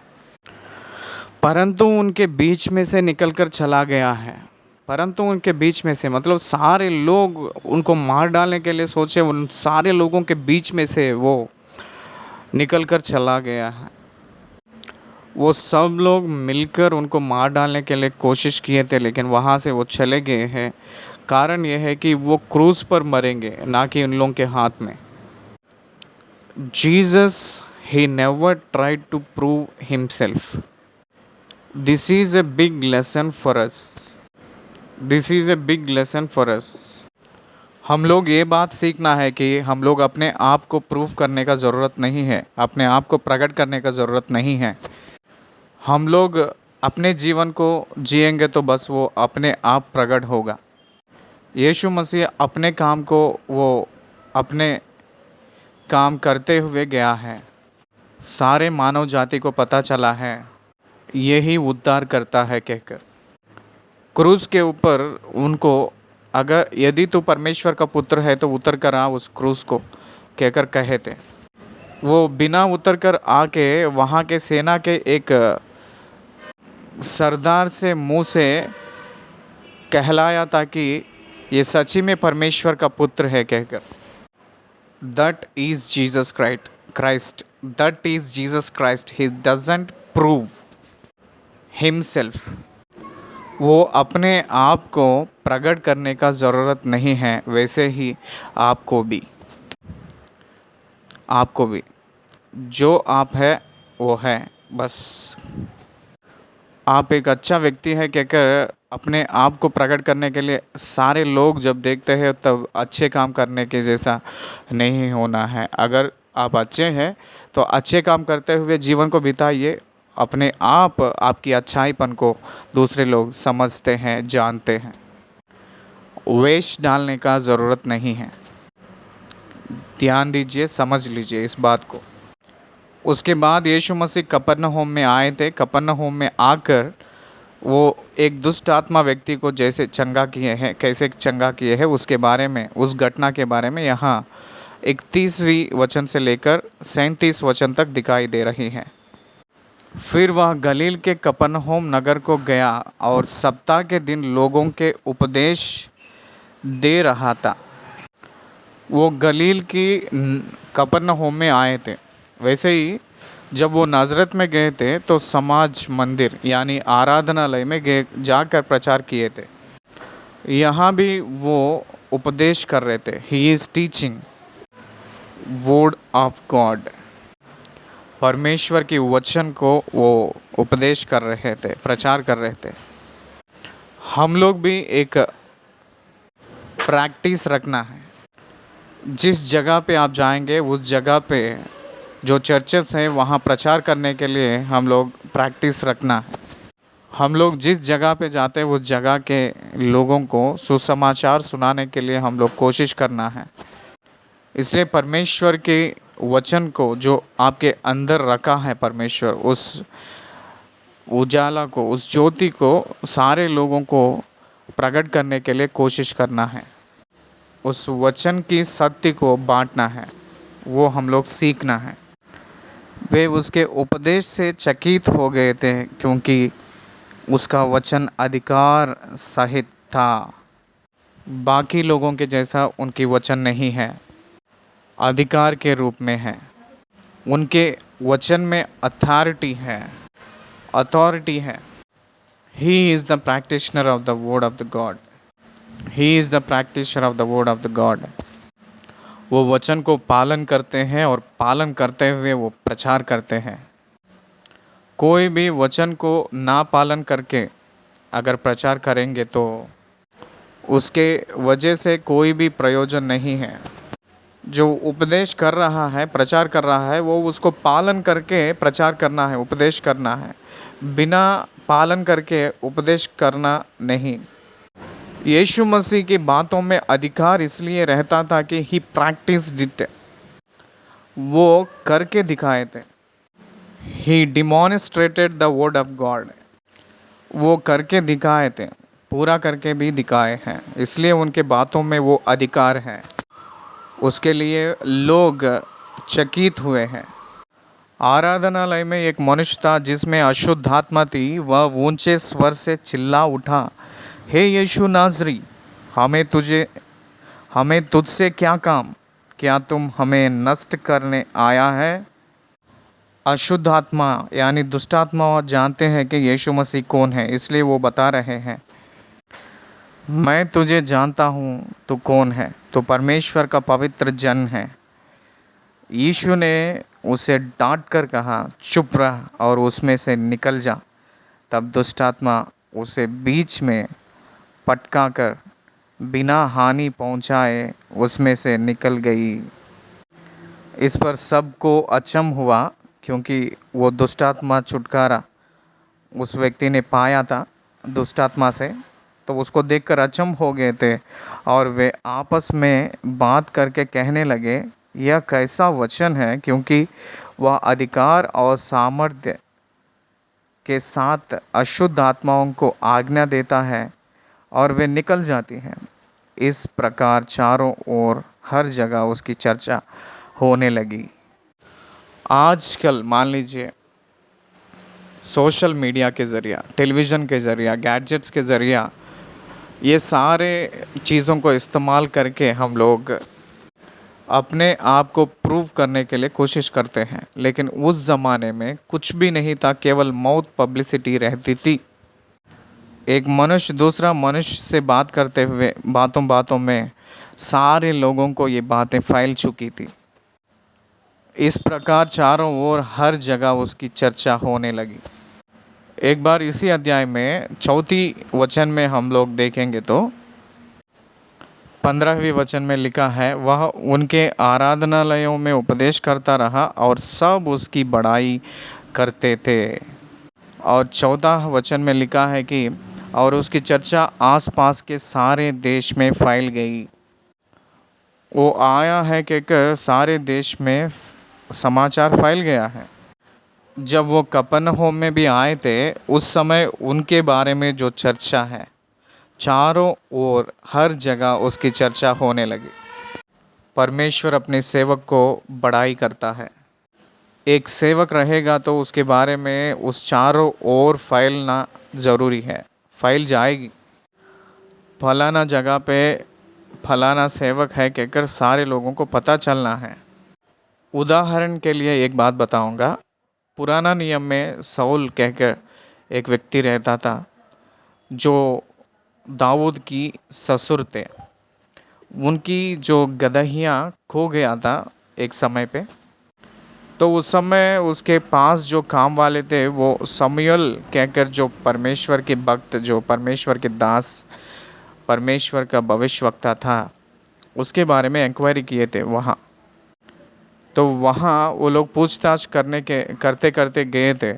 परंतु उनके बीच में से निकलकर चला गया है। परंतु उनके बीच में से मतलब सारे लोग उनको मार डालने के लिए सोचे, उन सारे लोगों के बीच में से वो निकलकर चला गया है। वो सब लोग मिलकर उनको मार डालने के लिए कोशिश किए थे, लेकिन वहाँ से वो चले गए हैं। कारण यह है कि वो क्रूस पर मरेंगे, ना कि उन लोगों के हाथ में। Jesus he never tried to prove himself. This is a big lesson for us. This is a big lesson for us. हम लोग ये बात सीखना है कि हम लोग अपने आप को प्रूव करने का ज़रूरत नहीं है, अपने आप को प्रकट करने का ज़रूरत नहीं है। हम लोग अपने जीवन को जिएंगे तो बस वो अपने आप प्रकट होगा। यीशु मसीह अपने काम को वो अपने काम करते हुए गया है। सारे मानव जाति को पता चला है यही उद्धार करता है कहकर। क्रूस के ऊपर उनको, अगर यदि तू परमेश्वर का पुत्र है तो उतर कर आ उस क्रूस को कहकर कहे थे। वो बिना उतर कर आके वहाँ के सेना के एक सरदार से मुंह से कहलाया था कि ये सच्ची में परमेश्वर का पुत्र है कहकर। That is Jesus Christ. That is Jesus Christ. He doesn't prove himself. वो अपने आप को प्रकट करने का ज़रूरत नहीं है। वैसे ही आपको भी जो आप है वो है। बस आप एक अच्छा व्यक्ति है कहकर अपने आप को प्रकट करने के लिए सारे लोग जब देखते हैं तब अच्छे काम करने के जैसा नहीं होना है। अगर आप अच्छे हैं तो अच्छे काम करते हुए जीवन को बिताइए। अपने आप आपकी अच्छाईपन को दूसरे लोग समझते हैं, जानते हैं। वेश डालने का ज़रूरत नहीं है। ध्यान दीजिए, समझ लीजिए इस बात को। उसके बाद यीशु मसीह कफरनहूम में आए थे। कफरनहूम में आकर वो एक दुष्ट आत्मा व्यक्ति को जैसे चंगा किए हैं, कैसे चंगा किए हैं उसके बारे में, उस घटना के बारे में यहाँ 31वीं वचन से लेकर 37 वचन तक दिखाई दे रही है। फिर वह गलील के कफरनहूम नगर को गया और सप्ताह के दिन लोगों के उपदेश दे रहा था। वो गलील की कफरनहूम में आए थे। वैसे ही जब वो नाज़रत में गए थे तो समाज मंदिर यानी आराधनालय में गए, जाकर प्रचार किए थे। यहाँ भी वो उपदेश कर रहे थे। He is teaching word of God. परमेश्वर की वचन को वो उपदेश कर रहे थे, प्रचार कर रहे थे। हम लोग भी एक प्रैक्टिस रखना है। जिस जगह पे आप जाएंगे उस जगह पे जो चर्चेस हैं वहाँ प्रचार करने के लिए हम लोग प्रैक्टिस रखना है। हम लोग जिस जगह पे जाते हैं उस जगह के लोगों को सुसमाचार सुनाने के लिए हम लोग कोशिश करना है। इसलिए परमेश्वर के वचन को जो आपके अंदर रखा है, परमेश्वर उस उजाला को, उस ज्योति को सारे लोगों को प्रकट करने के लिए कोशिश करना है। उस वचन की सत्य को बांटना है, वो हम लोग सीखना है। वे उसके उपदेश से चकित हो गए थे क्योंकि उसका वचन अधिकार सहित था। बाकी लोगों के जैसा उनकी वचन नहीं है, अधिकार के रूप में है। उनके वचन में अथॉरिटी है। ही is the practitioner of the word of the God. He is the practitioner of the word of the God. वो वचन को पालन करते हैं और पालन करते हुए वो प्रचार करते हैं। कोई भी वचन को ना पालन करके अगर प्रचार करेंगे तो उसके वजह से कोई भी प्रयोजन नहीं है। जो उपदेश कर रहा है, प्रचार कर रहा है, वो उसको पालन करके प्रचार करना है, उपदेश करना है। बिना पालन करके उपदेश करना नहीं। यीशु मसीह की बातों में अधिकार इसलिए रहता था कि ही प्रैक्टिस्ड इट। वो करके दिखाए थे। He demonstrated the word of God. वो करके दिखाए थे, पूरा करके भी दिखाए हैं, इसलिए उनके बातों में वो अधिकार है। उसके लिए लोग चकित हुए हैं। आराधनालय में एक मनुष्य था जिसमें अशुद्ध आत्मा थी। वह ऊंचे स्वर से चिल्ला उठा, हे यीशु नाज़री, हमें तुझसे क्या काम? क्या तुम हमें नष्ट करने आया है? अशुद्ध आत्मा यानी दुष्ट आत्मा जानते हैं कि यीशु मसीह कौन है, इसलिए वो बता रहे हैं, मैं तुझे जानता हूँ, तू कौन है, तो परमेश्वर का पवित्र जन है। यीशु ने उसे डांट कर कहा, चुप रह और उसमें से निकल जा। तब दुष्ट आत्मा उसे बीच में पटका कर बिना हानि पहुँचाए उसमें से निकल गई। इस पर सबको अचंभ हुआ क्योंकि वो दुष्ट आत्मा छुटकारा उस व्यक्ति ने पाया था दुष्ट आत्मा से, तो उसको देखकर अचंभ हो गए थे और वे आपस में बात करके कहने लगे, यह कैसा वचन है, क्योंकि वह अधिकार और सामर्थ्य के साथ अशुद्ध आत्माओं को आज्ञा देता है और वे निकल जाती हैं। इस प्रकार चारों ओर हर जगह उसकी चर्चा होने लगी। आजकल मान लीजिए सोशल मीडिया के ज़रिया, टेलीविज़न के ज़रिया, गैजेट्स के ज़रिया, ये सारे चीज़ों को इस्तेमाल करके हम लोग अपने आप को प्रूव करने के लिए कोशिश करते हैं। लेकिन उस ज़माने में कुछ भी नहीं था, केवल मौत पब्लिसिटी रहती थी। एक मनुष्य दूसरा मनुष्य से बात करते हुए बातों बातों में सारे लोगों को ये बातें फैल चुकी थी। इस प्रकार चारों ओर हर जगह उसकी चर्चा होने लगी। एक बार इसी अध्याय में 4 वचन में हम लोग देखेंगे तो 15वें वचन में लिखा है, वह उनके आराधनालयों में उपदेश करता रहा और सब उसकी बड़ाई करते थे। और 14 वचन में लिखा है कि और उसकी चर्चा आसपास के सारे देश में फैल गई। वो आया है कि सारे देश में समाचार फैल गया है। जब वो कफरनहूम में भी आए थे उस समय उनके बारे में जो चर्चा है, चारों ओर हर जगह उसकी चर्चा होने लगी। परमेश्वर अपने सेवक को बड़ाई करता है। एक सेवक रहेगा तो उसके बारे में उस चारों ओर फैलना ज़रूरी है, फैल जाएगी। फलाना जगह पे फलाना सेवक है कहकर सारे लोगों को पता चलना है। उदाहरण के लिए एक बात बताऊंगा। पुराना नियम में साउल कहकर एक व्यक्ति रहता था जो दाऊद की ससुर थे। उनकी जो गदहियाँ खो गया था एक समय पे, तो उस समय उसके पास जो काम वाले थे वो शमूएल कहकर, जो परमेश्वर के भक्त, जो परमेश्वर के दास, परमेश्वर का भविष्यवक्ता था, उसके बारे में इंक्वायरी किए थे वहाँ। तो वहाँ वो लोग पूछताछ करते करते गए थे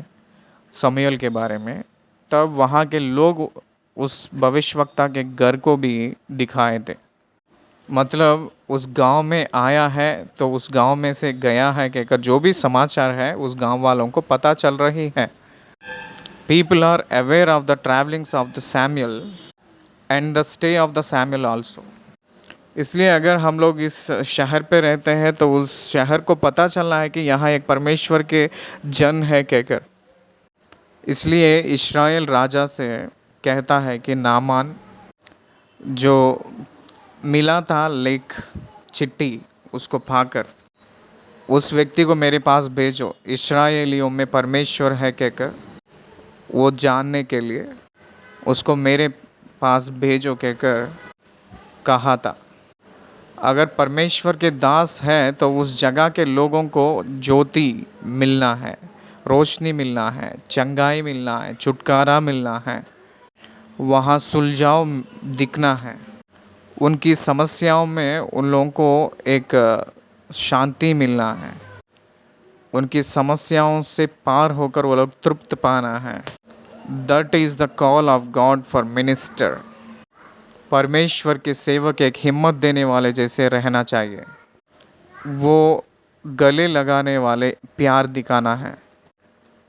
शमूएल के बारे में। तब वहाँ के लोग उस भविष्यवक्ता के घर को भी दिखाए थे। मतलब उस गांव में आया है तो उस गांव में से गया है कहकर जो भी समाचार है उस गांव वालों को पता चल रही है। People are aware of the travellings of the Samuel and the stay of the Samuel also. इसलिए अगर हम लोग इस शहर पे रहते हैं तो उस शहर को पता चलना है कि यहाँ एक परमेश्वर के जन है कहकर। इसलिए इस्राएल राजा से कहता है कि नामान जो मिला था लेख चिट्ठी उसको पाकर उस व्यक्ति को मेरे पास भेजो, इस्राएलियों में परमेश्वर है कहकर वो जानने के लिए उसको मेरे पास भेजो कहकर कहा था। अगर परमेश्वर के दास है तो उस जगह के लोगों को ज्योति मिलना है, रोशनी मिलना है, चंगाई मिलना है, छुटकारा मिलना है, वहाँ सुलझाव दिखना है। उनकी समस्याओं में उन लोगों को एक शांति मिलना है, उनकी समस्याओं से पार होकर वो लोग तृप्त पाना है। That is the call of God for minister. परमेश्वर के सेवक एक हिम्मत देने वाले जैसे रहना चाहिए, वो गले लगाने वाले प्यार दिखाना है,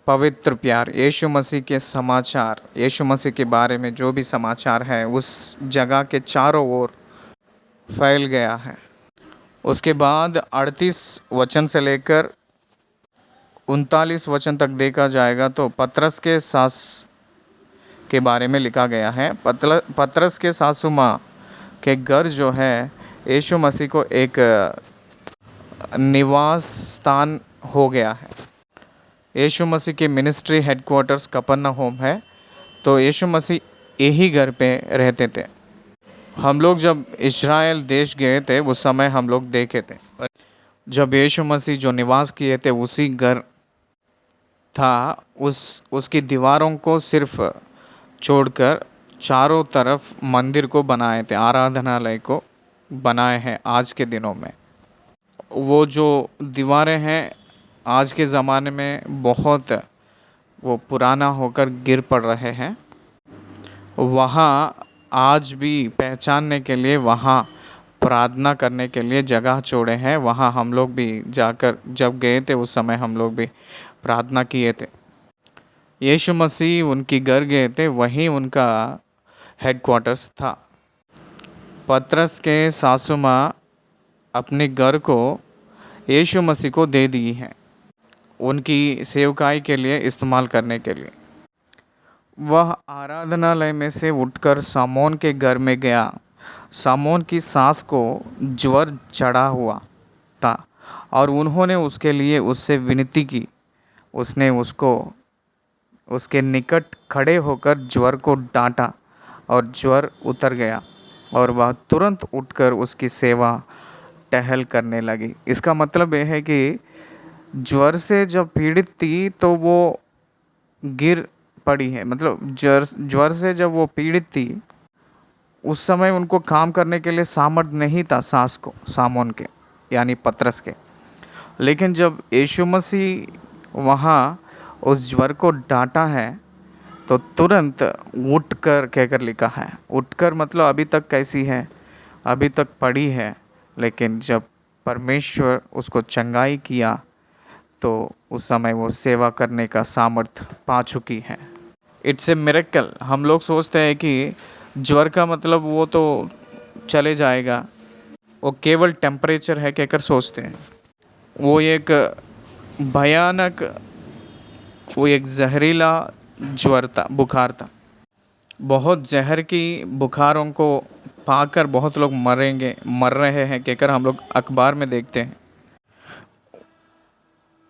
पवित्र प्यार। यीशु मसीह के समाचार, यीशु मसीह के बारे में जो भी समाचार है उस जगह के चारों ओर फैल गया है। उसके बाद 38 वचन से लेकर 39 वचन तक देखा जाएगा तो पतरस के सास के बारे में लिखा गया है। पतरस के सासू माँ के घर जो है यीशु मसीह को एक निवास स्थान हो गया है। यीशु मसीह के मिनिस्ट्री हेडक्वार्टर्स कफरनहूम है, तो यीशु मसीह यही घर पे रहते थे। हम लोग जब इस्राएल देश गए थे उस समय हम लोग देखे थे, जब यीशु मसीह जो निवास किए थे उसी घर था। उसकी दीवारों को सिर्फ छोड़कर चारों तरफ मंदिर को बनाए थे, आराधनालय को बनाए हैं आज के दिनों में। वो जो दीवारें हैं आज के ज़माने में बहुत वो पुराना होकर गिर पड़ रहे हैं। वहाँ आज भी पहचानने के लिए, वहाँ प्रार्थना करने के लिए जगह छोड़े हैं। वहाँ हम लोग भी जाकर जब गए थे उस समय हम लोग भी प्रार्थना किए थे। यीशु मसीह उनकी घर गए थे, वहीं उनका हेडक्वार्टर्स था। पतरस के सासू माँ अपने घर को यीशु मसीह को दे दी है, उनकी सेवकाई के लिए इस्तेमाल करने के लिए। वह आराधनालय में से उठकर सामोन के घर में गया। सामोन की सास को ज्वर चढ़ा हुआ था और उन्होंने उसके लिए उससे विनती की। उसने उसको उसके निकट खड़े होकर ज्वर को डांटा और ज्वर उतर गया और वह तुरंत उठकर उसकी सेवा टहल करने लगी। इसका मतलब यह है कि ज्वर से जब पीड़ित थी तो वो गिर पड़ी है। मतलब ज्वर से जब वो पीड़ित थी उस समय उनको काम करने के लिए सामर्थ्य नहीं था सास को, सामोन के यानी पतरस के। लेकिन जब यीशु मसीह वहाँ उस ज्वर को डांटा है तो तुरंत उठकर कहकर लिखा है। उठकर मतलब अभी तक कैसी है, अभी तक पड़ी है, लेकिन जब परमेश्वर उसको चंगाई किया तो उस समय वो सेवा करने का सामर्थ्य पा चुकी है। It's a miracle. हम लोग सोचते हैं कि ज्वर का मतलब वो तो चले जाएगा, वो केवल टेम्परेचर है कहकर सोचते हैं। वो एक भयानक, वो एक जहरीला ज्वर था, बुखार था। बहुत जहर की बुखारों को पाकर बहुत लोग मर रहे हैं कहकर हम लोग अखबार में देखते हैं।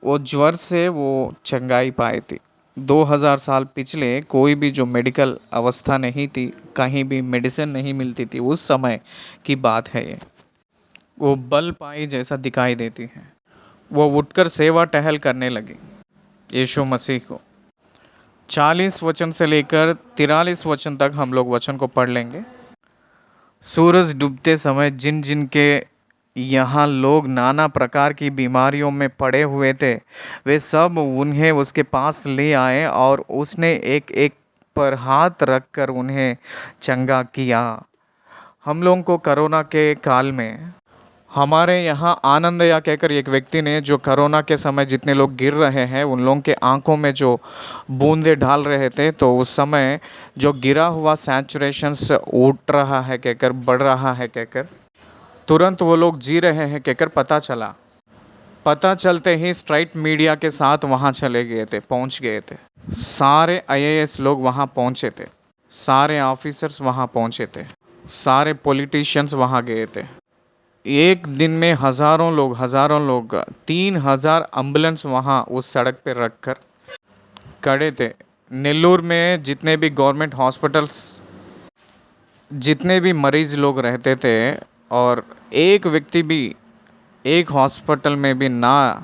वो ज्वर से वो चंगाई पाई थी। 2000 साल पिछले कोई भी जो मेडिकल अवस्था नहीं थी, कहीं भी मेडिसिन नहीं मिलती थी, उस समय की बात है ये। वो बल पाई जैसा दिखाई देती है। वो उठकर सेवा टहल करने लगी यीशु मसीह को। 40 वचन से लेकर 43 वचन तक हम लोग वचन को पढ़ लेंगे। सूरज डूबते समय जिन जिन के यहाँ लोग नाना प्रकार की बीमारियों में पड़े हुए थे वे सब उन्हें उसके पास ले आए और उसने एक एक पर हाथ रखकर उन्हें चंगा किया। हम लोगों को कोरोना के काल में हमारे यहाँ आनंदया कहकर एक व्यक्ति ने, जो कोरोना के समय जितने लोग गिर रहे हैं उन लोगों के आंखों में जो बूंदे डाल रहे थे, तो उस समय जो गिरा हुआ सैचुरेशंस उठ रहा है कहकर, बढ़ रहा है कहकर, तुरंत वो लोग जी रहे हैं कहकर पता चला। पता चलते ही स्ट्राइट मीडिया के साथ वहाँ चले गए थे, पहुँच गए थे। सारे आईएएस लोग वहाँ पहुँचे थे, सारे ऑफिसर्स वहाँ पहुँचे थे, सारे पॉलिटिशियंस वहाँ गए थे। एक दिन में हज़ारों लोग 3,000 एम्बुलेंस वहाँ उस सड़क पे रख कर खड़े थे। नेल्लूर में जितने भी गवर्नमेंट हॉस्पिटल्स, जितने भी मरीज़ लोग रहते थे, और एक व्यक्ति भी एक हॉस्पिटल में भी ना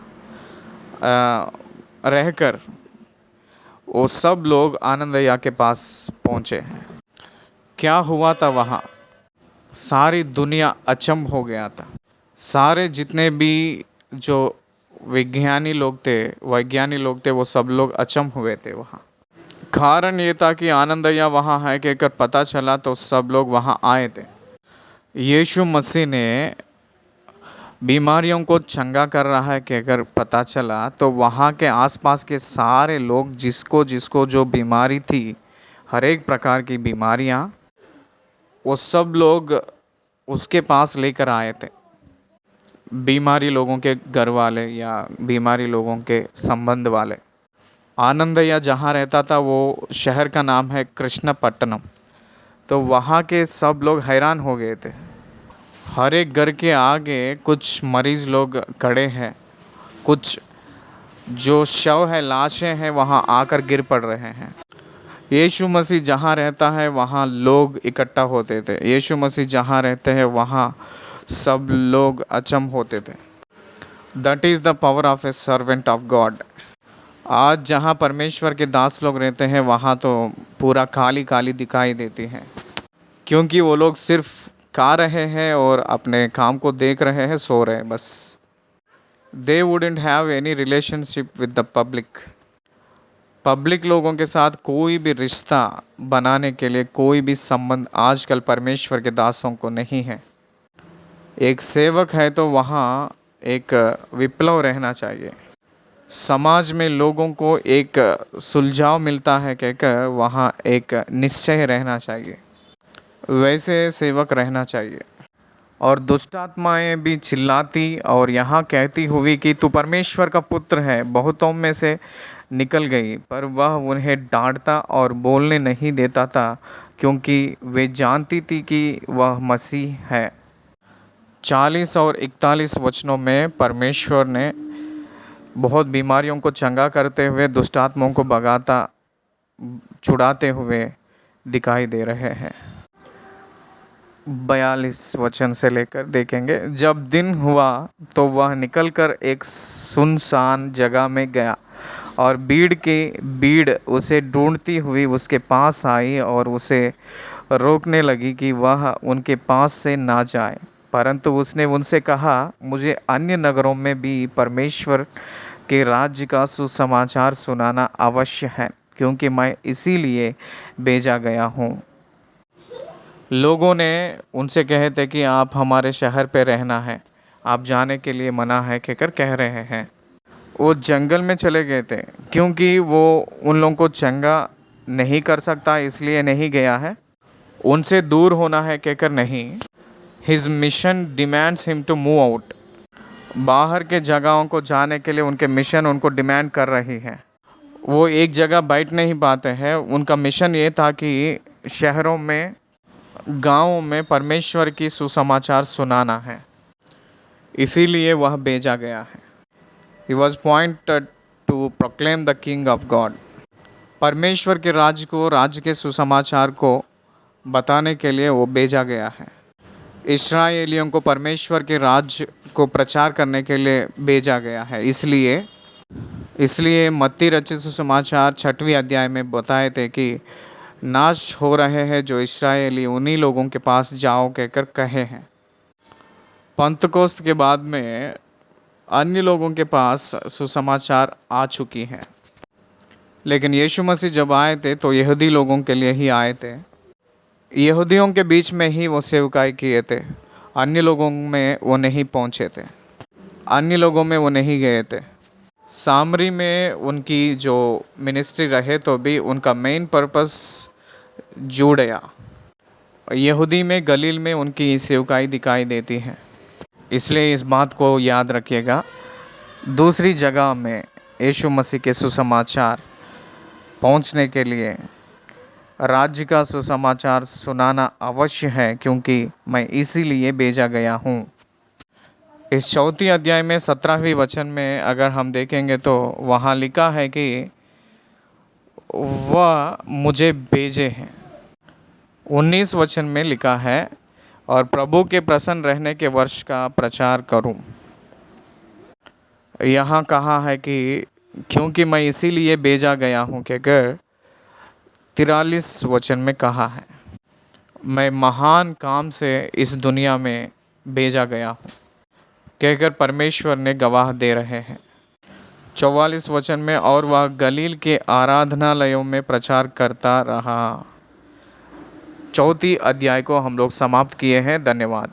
रहकर, वो सब लोग आनंदया के पास पहुँचे हैं। क्या हुआ था वहाँ, सारी दुनिया अचंभ हो गया था। सारे जितने भी जो वैज्ञानिक लोग थे वो सब लोग अचंभ हुए थे वहाँ। कारण ये था कि आनंदया वहाँ है कहकर पता चला तो सब लोग वहाँ आए थे। यीशु मसीह ने बीमारियों को चंगा कर रहा है कहकर पता चला तो वहाँ के आसपास के सारे लोग, जिसको जिसको जो बीमारी थी, हर एक प्रकार की बीमारियाँ, वो सब लोग उसके पास लेकर आए थे। बीमारी लोगों के घर वाले या बीमारी लोगों के संबंध वाले। आनंदया जहाँ रहता था वो शहर का नाम है कृष्णपट्टनम। तो वहाँ के सब लोग हैरान हो गए थे। हर एक घर के आगे कुछ मरीज़ लोग खड़े हैं, कुछ जो शव है, लाशें हैं, वहाँ आकर गिर पड़ रहे हैं। यीशु मसीह जहाँ रहता है वहाँ लोग इकट्ठा होते थे। यीशु मसीह जहाँ रहते हैं वहाँ सब लोग अचंभ होते थे। That is the power of A servant of God. आज जहाँ परमेश्वर के दास लोग रहते हैं वहाँ तो पूरा खाली खाली दिखाई देती है, क्योंकि वो लोग सिर्फ खा रहे हैं और अपने काम को देख रहे हैं, सो रहे हैं बस। They wouldn't have any relationship with the public लोगों के साथ कोई भी रिश्ता बनाने के लिए कोई भी संबंध आजकल परमेश्वर के दासों को नहीं है। एक सेवक है तो वहाँ एक विप्लव रहना चाहिए। समाज में लोगों को एक सुलझाव मिलता है कहकर वहाँ एक निश्चय रहना चाहिए, वैसे सेवक रहना चाहिए। और दुष्ट आत्माएं भी चिल्लाती और यहाँ कहती हुई कि तू परमेश्वर का पुत्र है, बहुतों में से निकल गई, पर वह उन्हें डांटता और बोलने नहीं देता था, क्योंकि वे जानती थी कि वह मसीह है। 40 और 41 वचनों में परमेश्वर ने बहुत बीमारियों को चंगा करते हुए, दुष्ट आत्माओं को भगाता, छुड़ाते हुए दिखाई दे रहे हैं। 42 वचन से लेकर देखेंगे। जब दिन हुआ तो वह निकलकर एक सुनसान जगह में गया और भीड़ उसे ढूंढती हुई उसके पास आई और उसे रोकने लगी कि वह उनके पास से ना जाए। परंतु उसने उनसे कहा, मुझे अन्य नगरों में भी परमेश्वर के राज्य का सुसमाचार सुनाना अवश्य है, क्योंकि मैं इसीलिए भेजा गया हूँ। लोगों ने उनसे कहे थे कि आप हमारे शहर पे रहना है, आप जाने के लिए मना है कहकर कह रहे हैं। वो जंगल में चले गए थे, क्योंकि वो उन लोगों को चंगा नहीं कर सकता इसलिए नहीं गया है, उनसे दूर होना है कहकर नहीं। His mission demands him to move out. बाहर के जगहों को जाने के लिए उनके मिशन उनको डिमांड कर रही है। वो एक जगह बैठ नहीं पाते हैं। उनका मिशन ये था कि शहरों में, गाँवों में परमेश्वर की सुसमाचार सुनाना है, इसीलिए वह भेजा गया है। He was appointed to proclaim the King of God। परमेश्वर के राज्य के सुसमाचार को बताने के लिए वो भेजा गया है। इस्राएलियों को परमेश्वर के राज्य को प्रचार करने के लिए भेजा गया है। इसलिए मत्ती रचित सुसमाचार 6वें अध्याय में बताए थे कि नाश हो रहे हैं जो इस्राएली, उन्हीं लोगों के पास जाओ कहकर कहे हैं। पंतकोस्त के बाद में अन्य लोगों के पास सुसमाचार आ चुकी है। लेकिन यीशु मसीह जब आए थे तो यहूदी लोगों के लिए ही आए थे। यहूदियों के बीच में ही वो सेवकाई किए थे, अन्य लोगों में वो नहीं पहुँचे थे, अन्य लोगों में वो नहीं गए थे। सामरी में उनकी जो मिनिस्ट्री रहे तो भी उनका मेन पर्पस जूड़या, यहूदी में गलील में उनकी सेवकाई दिखाई देती है। इसलिए इस बात को याद रखिएगा, दूसरी जगह में यीशु मसीह के सुसमाचार पहुंचने के लिए राज्य का सुसमाचार सुनाना अवश्य है, क्योंकि मैं इसीलिए भेजा गया हूँ। इस चौथी अध्याय में 17वें वचन में अगर हम देखेंगे तो वहाँ लिखा है कि वह मुझे भेजे हैं। 19 वचन में लिखा है, और प्रभु के प्रसन्न रहने के वर्ष का प्रचार करूं। यहाँ कहा है कि क्योंकि मैं इसीलिए भेजा गया हूँ, कि अगर 43 वचन में कहा है, मैं महान काम से इस दुनिया में भेजा गया हूँ, कहकर परमेश्वर ने गवाह दे रहे हैं। 44 वचन में, और वह गलील के आराधनालयों में प्रचार करता रहा। चौथी अध्याय को हम लोग समाप्त किए हैं। धन्यवाद।